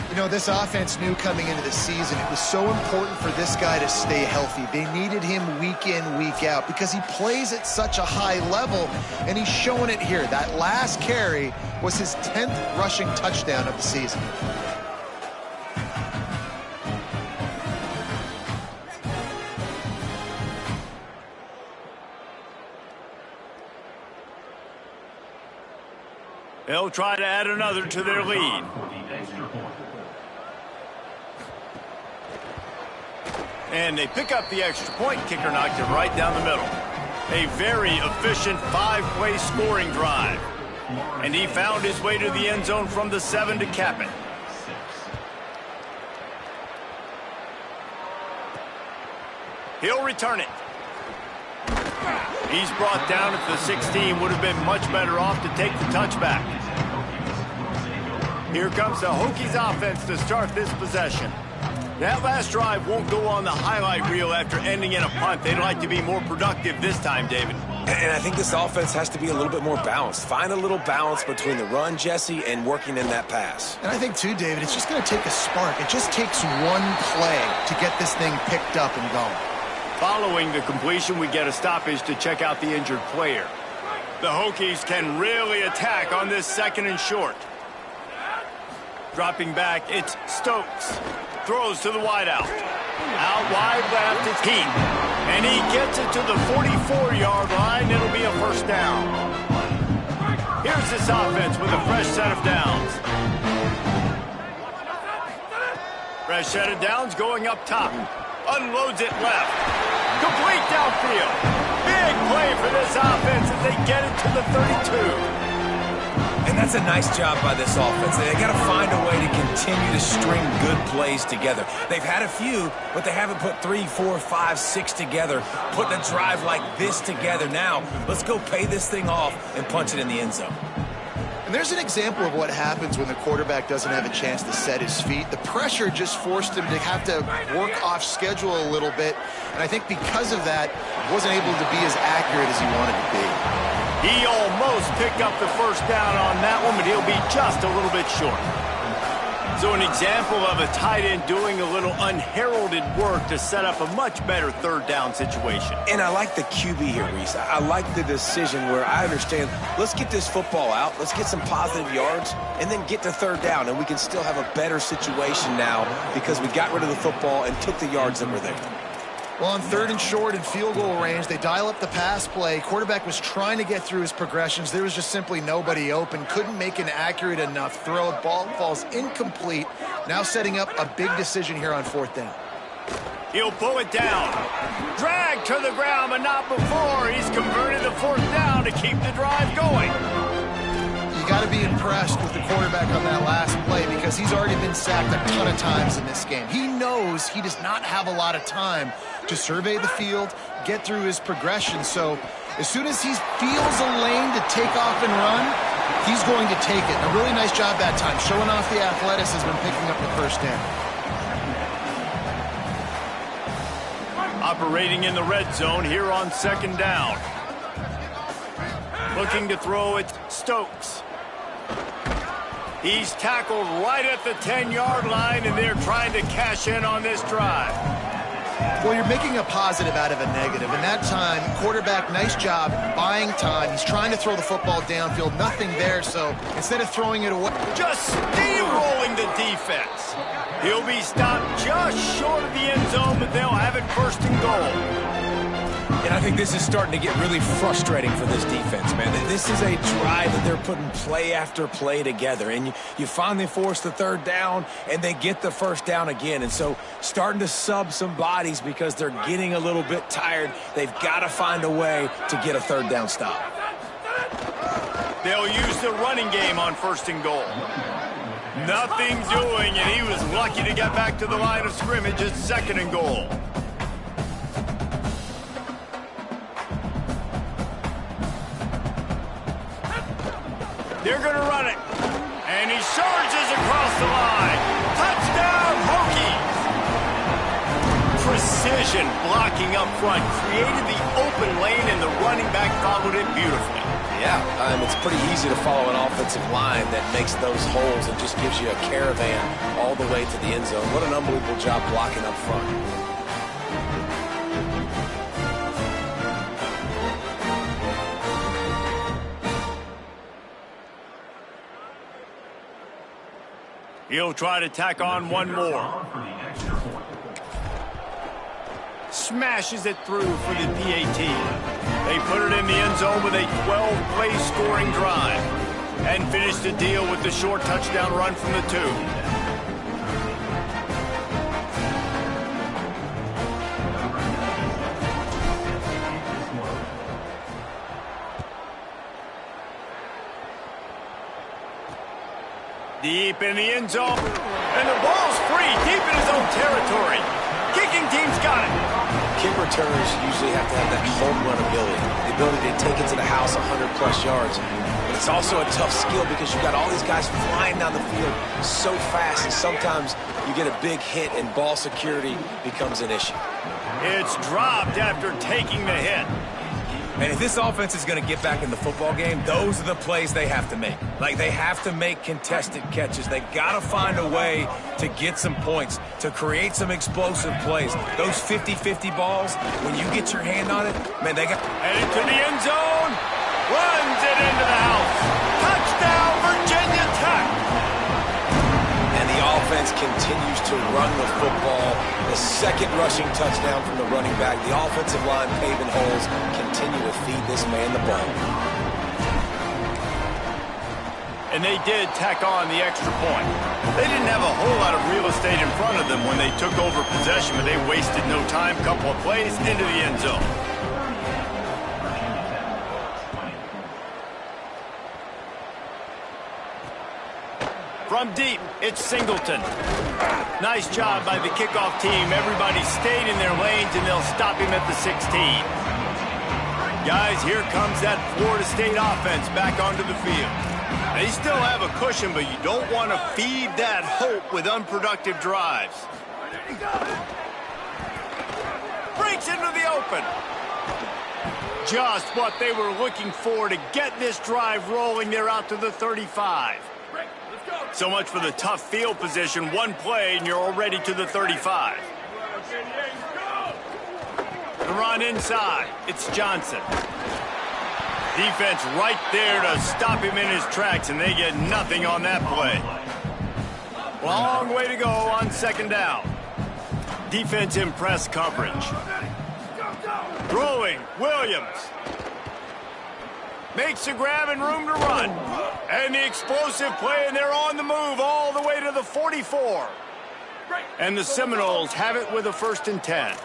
You know, this offense knew coming into the season it was so important for this guy to stay healthy. They needed him week in, week out because he plays at such a high level, and he's showing it here. That last carry was his 10th rushing touchdown of the season. They'll try to add another to their lead. And they pick up the extra point. Kicker knocked it right down the middle. A very efficient 5-play scoring drive. And he found his way to the end zone from the 7 to cap it. He'll return it. He's brought down at the 16. Would have been much better off to take the touchback. Here comes the Hokies offense to start this possession. That last drive won't go on the highlight reel after ending in a punt. They'd like to be more productive this time, David. And I think this offense has to be a little bit more balanced. Find a little balance between the run, Jesse, and working in that pass. And I think, too, David, it's just going to take a spark. It just takes one play to get this thing picked up and going. Following the completion, we get a stoppage to check out the injured player. The Hokies can really attack on this 2nd and short. Dropping back, it's Stokes. Throws to the wideout. Out wide left, it's Heath. And he gets it to the 44-yard line. It'll be a first down. Here's this offense with a fresh set of downs. Fresh set of downs going up top. Unloads it left. Complete downfield. Big play for this offense as they get it to the 32. And that's a nice job by this offense. They got to find a way to continue to string good plays together. They've had a few, but they haven't put 3, 4, 5, 6 together, putting a drive like this together. Now, let's go pay this thing off and punch it in the end zone. And there's an example of what happens when the quarterback doesn't have a chance to set his feet. The pressure just forced him to have to work off schedule a little bit. And I think because of that, he wasn't able to be as accurate as he wanted to be. He almost picked up the first down on that one, but he'll be just a little bit short. So an example of a tight end doing a little unheralded work to set up a much better 3rd down situation. And I like the QB here, Reese. I like the decision where I understand, let's get this football out, let's get some positive yards, and then get to 3rd down, and we can still have a better situation now because we got rid of the football and took the yards that were there. Well, on 3rd and short and field goal range, they dial up the pass play. Quarterback was trying to get through his progressions. There was just simply nobody open. Couldn't make an accurate enough throw. Ball falls incomplete. Now setting up a big decision here on 4th down. He'll pull it down. Drag to the ground, but not before. He's converted the 4th down to keep the drive going. You got to be impressed with the quarterback on that last play because he's already been sacked a ton of times in this game. He knows he does not have a lot of time to survey the field, get through his progression. So as soon as he feels a lane to take off and run, he's going to take it. A really nice job that time, showing off the athleticism and picking up the first down. Operating in the red zone here on 2nd down. Looking to throw it, Stokes. He's tackled right at the 10-yard line, and they're trying to cash in on this drive. Well, you're making a positive out of a negative. In that time, quarterback, nice job buying time. He's trying to throw the football downfield. Nothing there, so instead of throwing it away... Just steamrolling the defense. He'll be stopped just short of the end zone, but they'll have it first and goal. And I think this is starting to get really frustrating for this defense, man. This is a drive that they're putting play after play together. And you finally force the third down, and they get the first down again. And so starting to sub some bodies because they're getting a little bit tired. They've got to find a way to get a third down stop. They'll use the running game on first and goal. Nothing doing, and he was lucky to get back to the line of scrimmage at second and goal. They're going to run it. And he surges across the line. Touchdown, Hokies! Precision blocking up front created the open lane, and the running back followed it beautifully. Yeah, it's pretty easy to follow an offensive line that makes those holes and just gives you a caravan all the way to the end zone. What an unbelievable job blocking up front. He'll try to tack on one more. Smashes it through for the PAT. They put it in the end zone with a 12-play scoring drive and finish the deal with the short touchdown run from the 2. Deep in the end zone, and the ball's free deep in his own territory. Kicking team's got it. Kick returners usually have to have that home run ability, the ability to take it to the house 100-plus yards. But it's also a tough skill because you've got all these guys flying down the field so fast, and sometimes you get a big hit and ball security becomes an issue. It's dropped after taking the hit. And if this offense is going to get back in the football game, those are the plays they have to make. Like, they have to make contested catches. They got to find a way to get some points, to create some explosive plays. Those 50-50 balls, when you get your hand on it, man, they got... And into the end zone, runs it into the house. Touchdown, Virginia Tech. And the offense continues to run the football. The second rushing touchdown from the running back. The offensive line paving holes, continue to feed this man the ball. And they did tack on the extra point. They didn't have a whole lot of real estate in front of them when they took over possession, but they wasted no time. Couple of plays into the end zone. From deep, it's Singleton. Nice job by the kickoff team. Everybody stayed in their lanes, and they'll stop him at the 16. Guys, here comes that Florida State offense back onto the field. They still have a cushion, but you don't want to feed that hope with unproductive drives. Breaks into the open. Just what they were looking for to get this drive rolling. They're out to the 35. So much for the tough field position. One play, and you're already to the 35. The run inside. It's Johnson. Defense right there to stop him in his tracks, and they get nothing on that play. Long way to go on second down. Defense in press coverage. Throwing, Williams. Makes the grab and room to run. And the explosive play, and they're on the move all the way to the 44. And the Seminoles have it with a 1st and 10.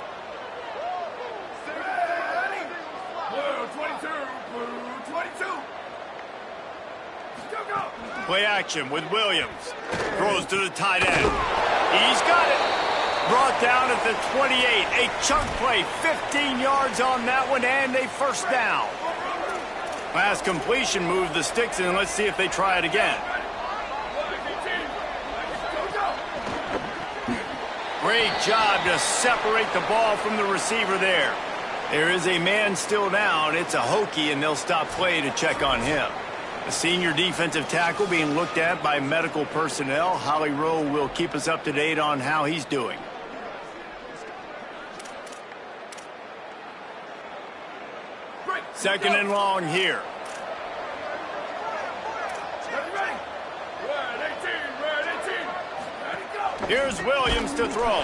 Play action with Williams. Throws to the tight end. He's got it. Brought down at the 28. A chunk play, 15 yards on that one, and a 1st down. Pass completion moved the sticks, and let's see if they try it again. Great job to separate the ball from the receiver there. There is a man still down. It's a Hokie, and they'll stop play to check on him. A senior defensive tackle being looked at by medical personnel. Holly Rowe will keep us up to date on how he's doing. Second and long here. Ready? Red 18, red 18. Ready, go. Here's Williams to throw.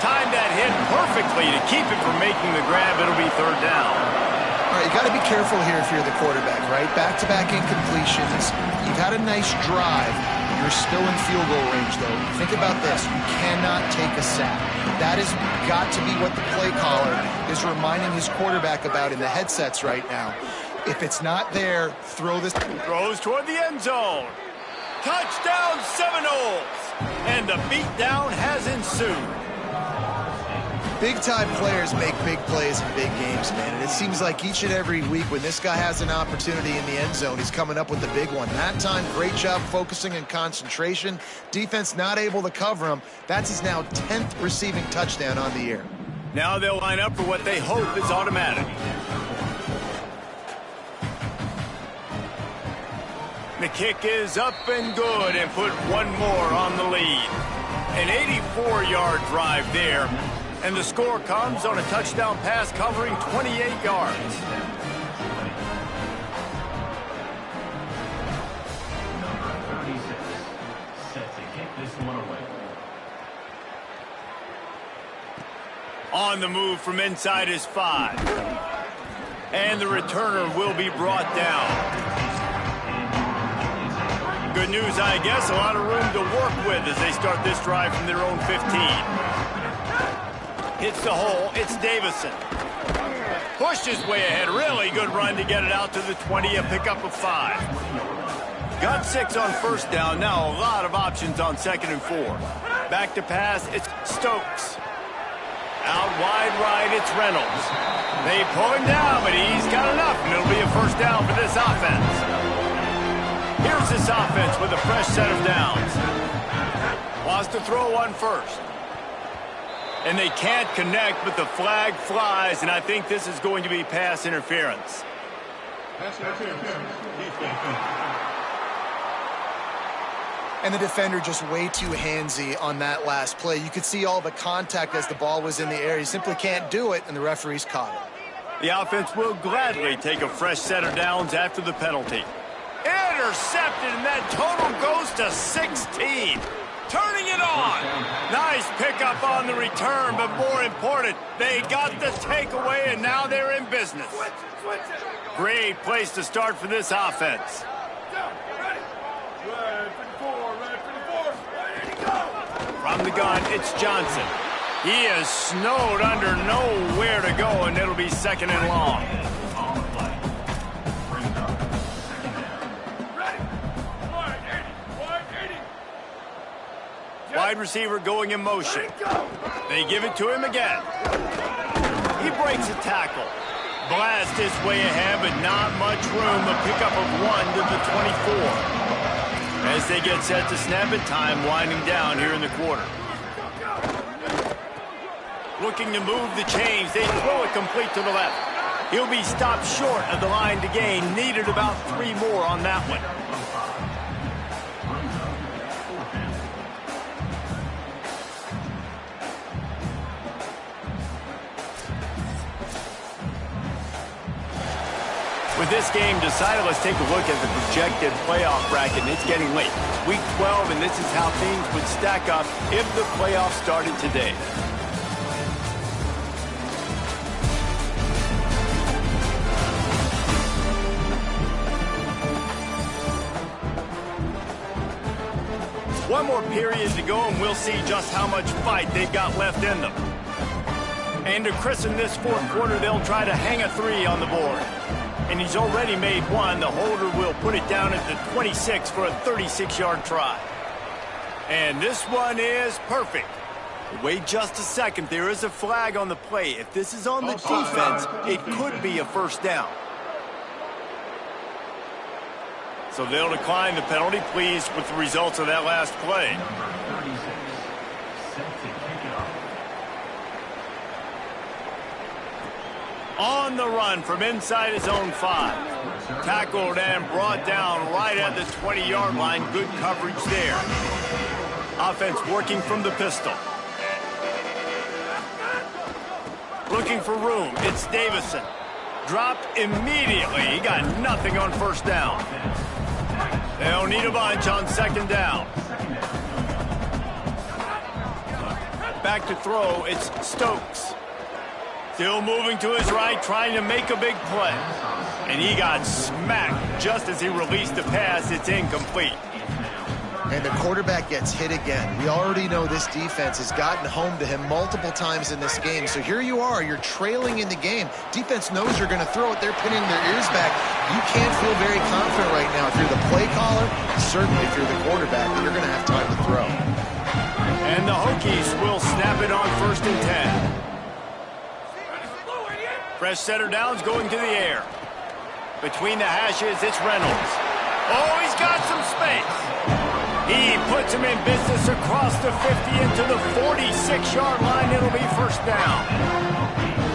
Timed that hit perfectly to keep it from making the grab. It'll be third down. All right, you got to be careful here if you're the quarterback, right? Back-to-back incompletions. You've had a nice drive. You're still in field goal range, though. Think about this. You cannot take a sack. That has got to be what the play caller is reminding his quarterback about in the headsets right now. If it's not there, throw this. Throws toward the end zone. Touchdown Seminoles! And the beatdown has ensued. Big-time players make big plays in big games, man. And it seems like each and every week when this guy has an opportunity in the end zone, he's coming up with the big one. That time, great job focusing and concentration. Defense not able to cover him. That's his now 10th receiving touchdown on the year. Now they'll line up for what they hope is automatic. The kick is up and good and put one more on the lead. An 84-yard drive there. And the score comes on a touchdown pass covering 28 yards. Number 36, set to kick this one away. On the move from inside his 5. And the returner will be brought down. Good news, I guess. A lot of room to work with as they start this drive from their own 15. Hits the hole. It's Davison. Pushed his way ahead. Really good run to get it out to the 20. A pickup of 5. Got 6 on first down. Now a lot of options on second and 4. Back to pass. It's Stokes. Out wide right. It's Reynolds. They pull him down, but he's got enough, and it'll be a first down for this offense. Here's this offense with a fresh set of downs. Wants to throw one first. And they can't connect, but the flag flies, and I think this is going to be pass interference. And the defender just way too handsy on that last play. You could see all the contact as the ball was in the air. He simply can't do it, and the referee's caught it. The offense will gladly take a fresh set of downs after the penalty. Intercepted, and that total goes to 16. Turning it on. Nice pickup on the return, but more important, they got the takeaway, and now they're in business. Great place to start for this offense. From the gun, it's Johnson. He is snowed under, nowhere to go, and it'll be second and long. Wide receiver going in motion. They give it to him again. He breaks a tackle. Blast his way ahead, but not much room. A pickup of 1 to the 24. As they get set to snap it, time winding down here in the quarter. Looking to move the chains. They throw it complete to the left. He'll be stopped short of the line to gain. Needed about 3 more on that one. With this game decided, let's take a look at the projected playoff bracket, and it's getting late. Week 12, and this is how things would stack up if the playoffs started today. One more period to go, and we'll see just how much fight they've got left in them. And to christen this fourth quarter, they'll try to hang a 3 on the board. And he's already made 1. The holder will put it down at the 26 for a 36-yard try. And this one is perfect. Wait just a second. There is a flag on the play. If this is on the defense, it could be a first down. So they'll decline the penalty, pleased with the results of that last play. Number 36, set to kick it off. On the run from inside his own 5. Tackled and brought down right at the 20-yard line. Good coverage there. Offense working from the pistol. Looking for room. It's Davison. dropped immediately. He got nothing on first down. They'll need a bunch on second down. Back to throw, it's Stokes. Still moving to his right, trying to make a big play. And he got smacked just as he released the pass. It's incomplete. And the quarterback gets hit again. We already know this defense has gotten home to him multiple times in this game. So here you are, you're trailing in the game. Defense knows you're going to throw it. They're pinning their ears back. You can't feel very confident right now if you're the play caller, certainly if you're the quarterback, that you're going to have time to throw. And the Hokies will snap it on 1st and 10. Fresh setter downs going to the air. Between the hashes, it's Reynolds. Oh, he's got some space. He puts him in business across the 50 into the 46-yard line. It'll be first down.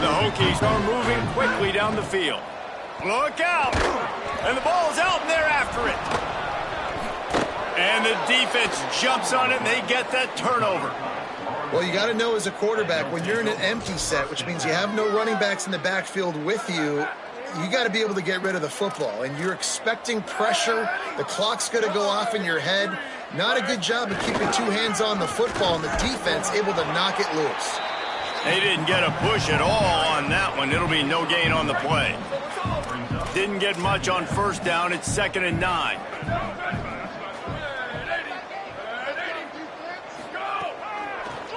The Hokies are moving quickly down the field. Look out! And the ball's out, and they're after it. And the defense jumps on it, and they get that turnover. Well, you got to know as a quarterback, when you're in an empty set, which means you have no running backs in the backfield with you, you got to be able to get rid of the football. And you're expecting pressure. The clock's going to go off in your head. Not a good job of keeping two hands on the football, and the defense able to knock it loose. They didn't get a push at all on that one. It'll be no gain on the play. Didn't get much on first down. It's 2nd and 9.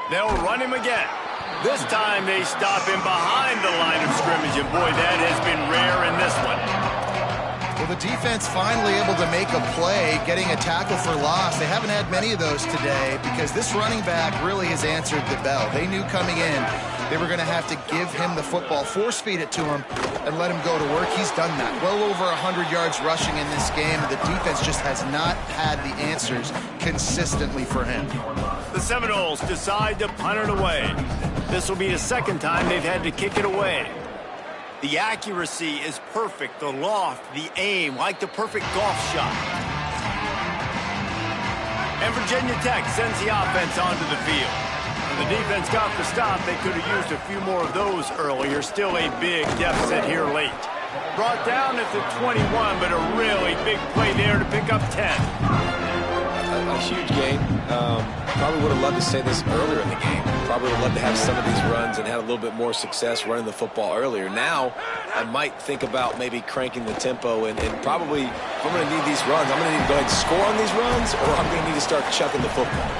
They'll run him again. This time they stop him behind the line of scrimmage, and boy, that has been rare in this one. Well, the defense finally able to make a play, getting a tackle for loss. They haven't had many of those today because this running back really has answered the bell. They knew coming in they were going to have to give him the football, force feed it to him, and let him go to work. He's done that. Well over 100 yards rushing in this game, and the defense just has not had the answers consistently for him. The Seminoles decide to punt it away. This will be the second time they've had to kick it away. The accuracy is perfect, the loft, the aim, like the perfect golf shot. And Virginia Tech sends the offense onto the field. When the defense got the stop, they could have used a few more of those earlier. Still a big deficit here late. Brought down at the 21, but a really big play there to pick up 10. A huge game. Probably would have loved to say this earlier in the game. Probably would have loved to have some of these runs and had a little bit more success running the football earlier. Now, I might think about maybe cranking the tempo and probably, if I'm going to need these runs, I'm going to need to go ahead and score on these runs, or I'm going to need to start chucking the football.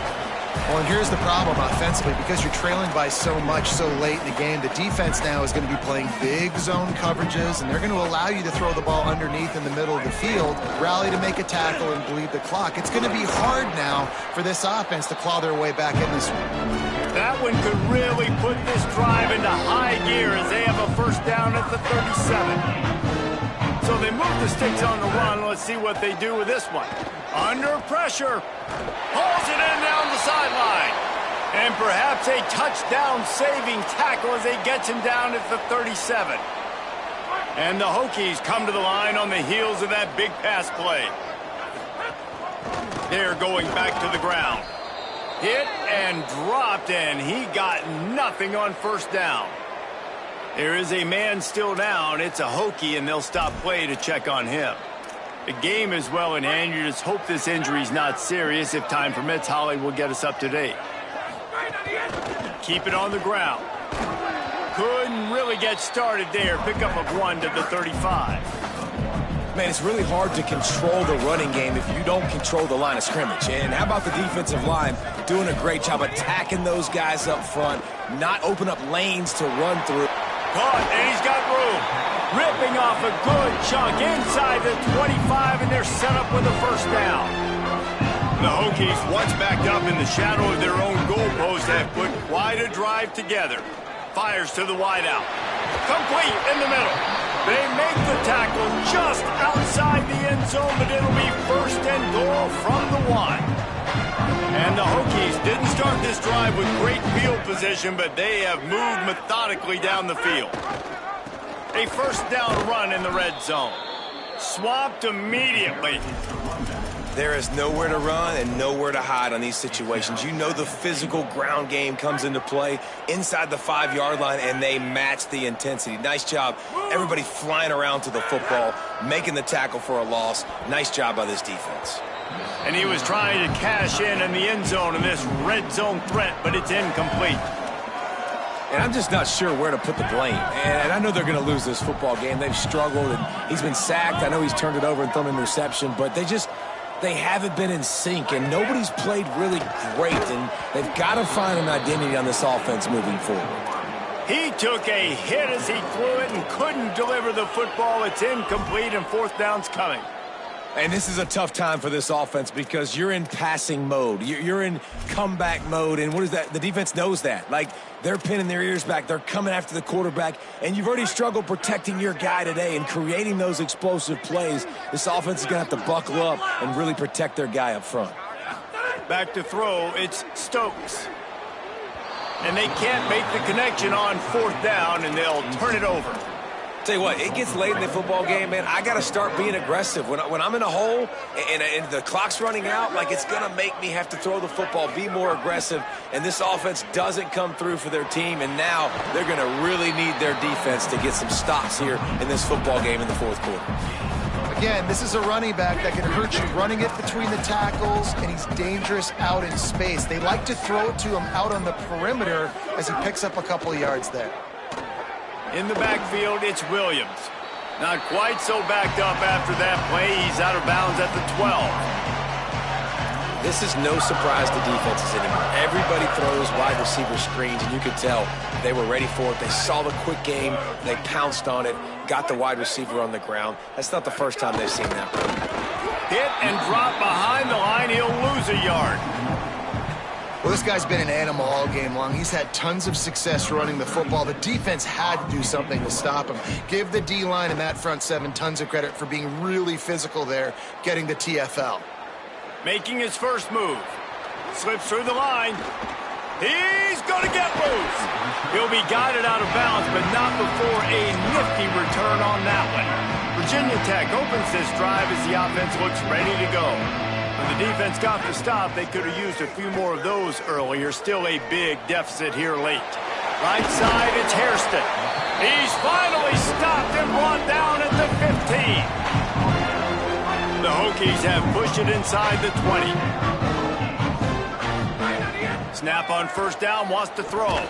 Well, and here's the problem offensively. Because you're trailing by so much so late in the game, the defense now is going to be playing big zone coverages, and they're going to allow you to throw the ball underneath in the middle of the field, rally to make a tackle, and bleed the clock. It's going to be hard now for this offense to claw their way back in this one. That one could really put this drive into high gear as they have a first down at the 37. So they move the sticks on the run. Let's see what they do with this one. Under pressure. Hauls it in down the sideline. And perhaps a touchdown-saving tackle as they get him down at the 37. And the Hokies come to the line on the heels of that big pass play. They're going back to the ground. Hit and dropped, and he got nothing on first down. There is a man still down. It's a Hokie, and they'll stop play to check on him. The game is well in hand. You just hope this injury's not serious. If time permits, Holly will get us up to date. Keep it on the ground. Couldn't really get started there. Pickup of 1 to the 35. Man, it's really hard to control the running game if you don't control the line of scrimmage. And how about the defensive line doing a great job attacking those guys up front, not open up lanes to run through. Caught, and he's got room. Ripping off a good chunk inside the 25, and they're set up with a first down. The Hokies, once backed up in the shadow of their own goalpost, have put quite a drive together. Fires to the wideout. Complete in the middle. They make the tackle just outside the end zone, but it'll be first and goal from the 1. And the Hokies didn't start this drive with great field position, but they have moved methodically down the field. A first down run in the red zone. Swamped immediately. There is nowhere to run and nowhere to hide on these situations. You know the physical ground game comes into play inside the 5-yard line, and they match the intensity. Nice job. Everybody flying around to the football, making the tackle for a loss. Nice job by this defense. And he was trying to cash in the end zone in this red zone threat, but it's incomplete. And I'm just not sure where to put the blame. And I know they're going to lose this football game. They've struggled, and he's been sacked. I know he's turned it over and thrown an interception, but they haven't been in sync, and nobody's played really great, and they've got to find an identity on this offense moving forward. He took a hit as he threw it and couldn't deliver the football. It's incomplete, and fourth down's coming. And this is a tough time for this offense because you're in passing mode. You're in comeback mode, and what is that? The defense knows that. Like, they're pinning their ears back. They're coming after the quarterback, and you've already struggled protecting your guy today and creating those explosive plays. This offense is going to have to buckle up and really protect their guy up front. Back to throw, it's Stokes. And they can't make the connection on fourth down, and they'll turn it over. Tell you what, it gets late in the football game, man. I got to start being aggressive. When I'm in a hole and the clock's running out, like, it's going to make me have to throw the football, be more aggressive, and this offense doesn't come through for their team, and now they're going to really need their defense to get some stops here in this football game in the fourth quarter. Again, this is a running back that can hurt you, running it between the tackles, and he's dangerous out in space. They like to throw it to him out on the perimeter as he picks up a couple of yards there. In the backfield, it's Williams. Not quite so backed up after that play. He's out of bounds at the 12. This is no surprise to defenses anymore. Everybody throws wide receiver screens, and you could tell they were ready for it. They saw the quick game. They pounced on it, got the wide receiver on the ground. That's not the first time they've seen that. Hit and drop behind the line. He'll lose a yard. Well, this guy's been an animal all game long. He's had tons of success running the football. The defense had to do something to stop him. Give the D-line and that front seven tons of credit for being really physical there, getting the TFL. Making his first move. Slips through the line. He's going to get loose. He'll be guided out of bounds, but not before a nifty return on that one. Virginia Tech opens this drive as the offense looks ready to go. When the defense got the stop, they could have used a few more of those earlier. Still a big deficit here late. Right side, it's Hairston. He's finally stopped and brought down at the 15. The Hokies have pushed it inside the 20. Snap on first down, wants to throw.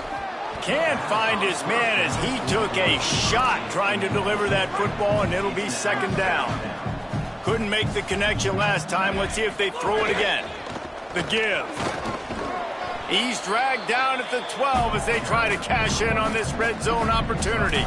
Can't find his man as he took a shot trying to deliver that football, and it'll be second down. Couldn't make the connection last time. Let's see if they throw it again. The give. He's dragged down at the 12 as they try to cash in on this red zone opportunity.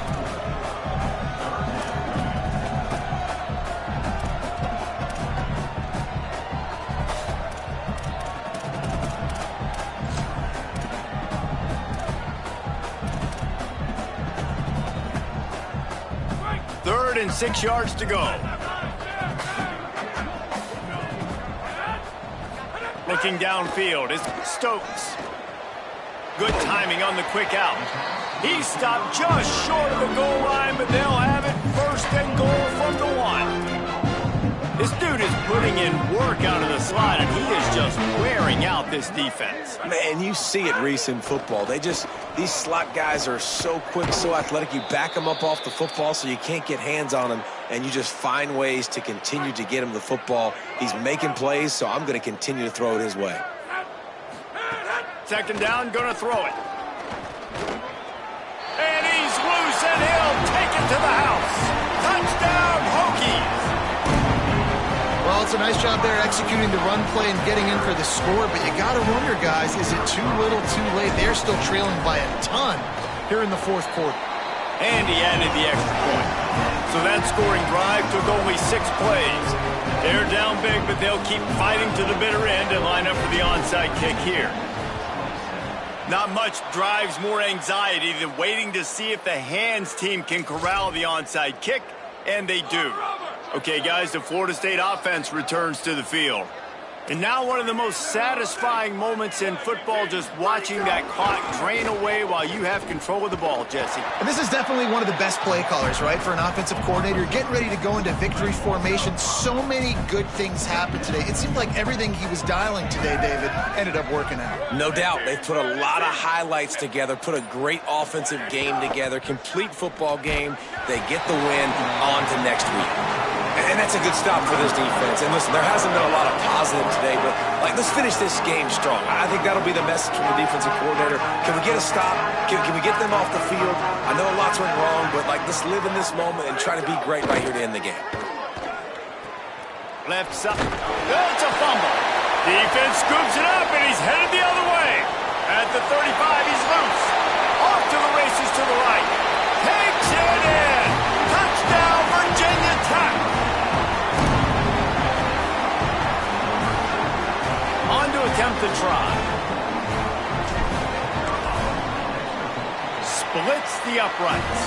Third and 6 yards to go. Looking downfield is Stokes. Good timing on the quick out. He stopped just short of the goal line, but they'll have it first and goal from the 1. This dude is putting in work out of the slot, and he is just wearing out this defense. Man, you see it, Reese, in football. These slot guys are so quick, so athletic. You back them up off the football so you can't get hands on them, and you just find ways to continue to get him the football. He's making plays, so I'm going to continue to throw it his way. Second down, going to throw it. And he's loose, and he'll take it to the house. Touchdown, Hokies! Well, it's a nice job there executing the run play and getting in for the score, but you got to wonder, guys, is it too little, too late? They're still trailing by a ton here in the fourth quarter. And he added the extra point. So that scoring drive took only 6 plays. They're down big, but they'll keep fighting to the bitter end and line up for the onside kick here. Not much drives more anxiety than waiting to see if the hands team can corral the onside kick, and they do. Okay, guys, the Florida State offense returns to the field. And now one of the most satisfying moments in football, just watching that clock drain away while you have control of the ball, Jesse. And this is definitely one of the best play callers, right, for an offensive coordinator. Getting ready to go into victory formation. So many good things happened today. It seemed like everything he was dialing today, David, ended up working out. No doubt. They put a lot of highlights together, put a great offensive game together, complete football game. They get the win on to next week. And that's a good stop for this defense. And listen, there hasn't been a lot of positive today, but let's finish this game strong. I think that'll be the message from the defensive coordinator. Can we get a stop? Can we get them off the field? I know lots went wrong, but let's live in this moment and try to be great right here to end the game. Left side. It's a fumble. Defense scoops it up, and he's headed the other way. At the 35, he's loose. Off to the races to the right. Takes it in. Touchdown, Virginia Tech. On to attempt the try. Splits the uprights.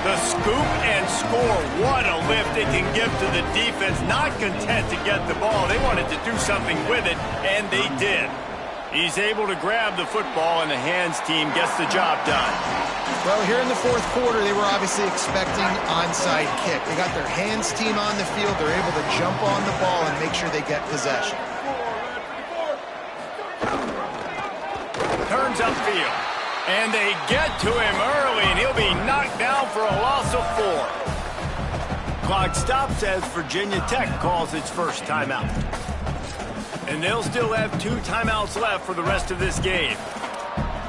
The scoop and score. What a lift it can give to the defense. Not content to get the ball. They wanted to do something with it, and they did. He's able to grab the football, and the hands team gets the job done. Well, here in the fourth quarter, they were obviously expecting onside kick. They got their hands team on the field. They're able to jump on the ball and make sure they get possession. Turns upfield. And they get to him early, and he'll be knocked down for a loss of 4. Clock stops as Virginia Tech calls its first timeout. And they'll still have 2 timeouts left for the rest of this game.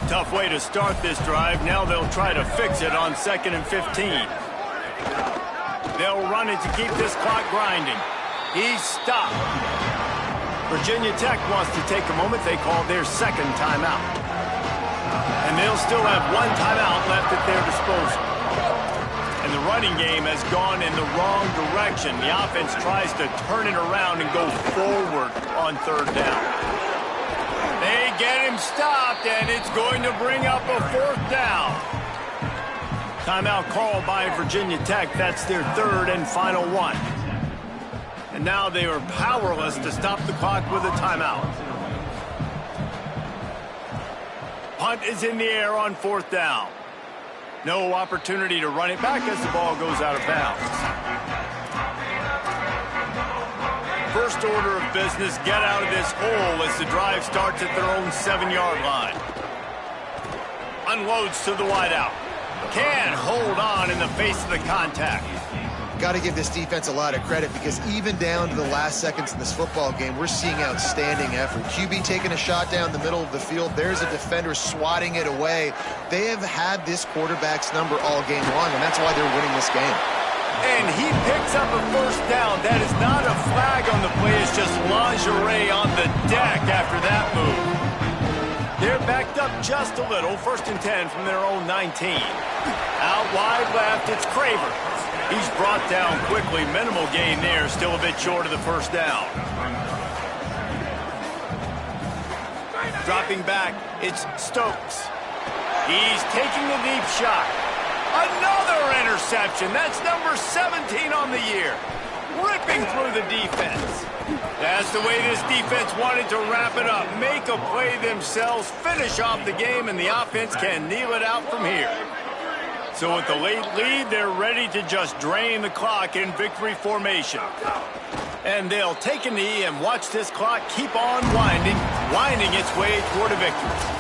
Tough way to start this drive. Now they'll try to fix it on 2nd and 15. They'll run it to keep this clock grinding. He's stopped. Virginia Tech wants to take a moment. They call their second timeout. And they'll still have 1 timeout left at their disposal. And the running game has gone in the wrong direction. The offense tries to turn it around and go forward on 3rd down. They get him stopped, and it's going to bring up a 4th down. Timeout called by Virginia Tech. That's their 3rd and final one. And now they are powerless to stop the clock with a timeout. Punt is in the air on 4th down. No opportunity to run it back as the ball goes out of bounds. First order of business, get out of this hole as the drive starts at their own 7-yard line. Unloads to the wideout. Can hold on in the face of the contact. Got to give this defense a lot of credit because even down to the last seconds in this football game, we're seeing outstanding effort. QB taking a shot down the middle of the field. There's a defender swatting it away. They have had this quarterback's number all game long, and that's why they're winning this game. And he picks up a 1st down. That is not a flag on the play. It's just lingerie on the deck after that move. They're backed up just a little. 1st and 10 from their own 19. Out wide left, it's Craver. He's brought down quickly. Minimal gain there. Still a bit short of the 1st down. Dropping back, it's Stokes. He's taking the deep shot. Another interception. That's number 17 on the year. Ripping through the defense. That's the way this defense wanted to wrap it up. Make a play themselves, finish off the game, and the offense can kneel it out from here. So with the late lead, they're ready to just drain the clock in victory formation. And they'll take a knee and watch this clock keep on winding its way toward a victory.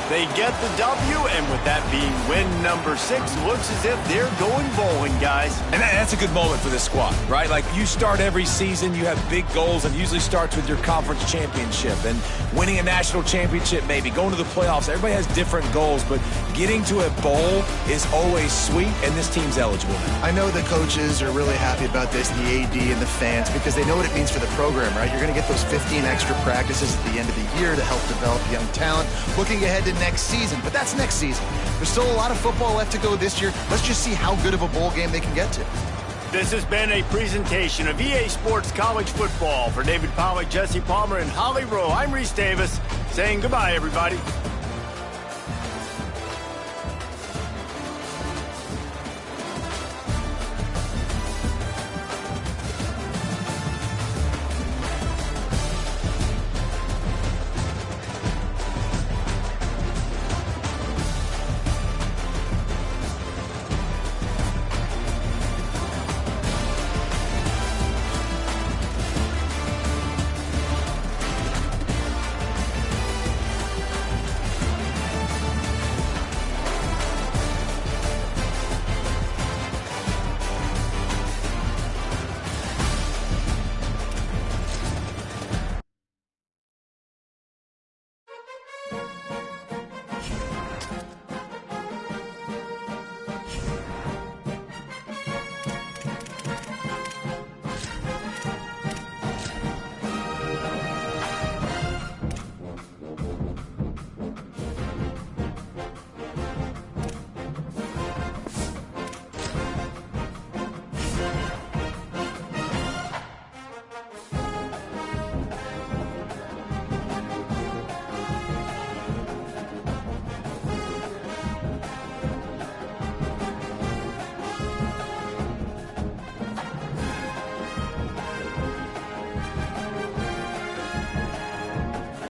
They get the W, and with that being win number 6, looks as if they're going bowling, guys. And that's a good moment for this squad, right? Like, you start every season, you have big goals, and usually starts with your conference championship and winning a national championship, maybe going to the playoffs. Everybody has different goals, but getting to a bowl is always sweet, and this team's eligible. I know the coaches are really happy about this, the AD and the fans, because they know what it means for the program, right? You're going to get those 15 extra practices at the end of the year to help develop young talent. Looking ahead to next season, but that's next season. There's still a lot of football left to go this year. Let's just see how good of a bowl game they can get to. This has been a presentation of EA Sports College Football. For David Pollack, Jesse Palmer, and Holly Rowe, I'm Reese Davis saying goodbye, everybody.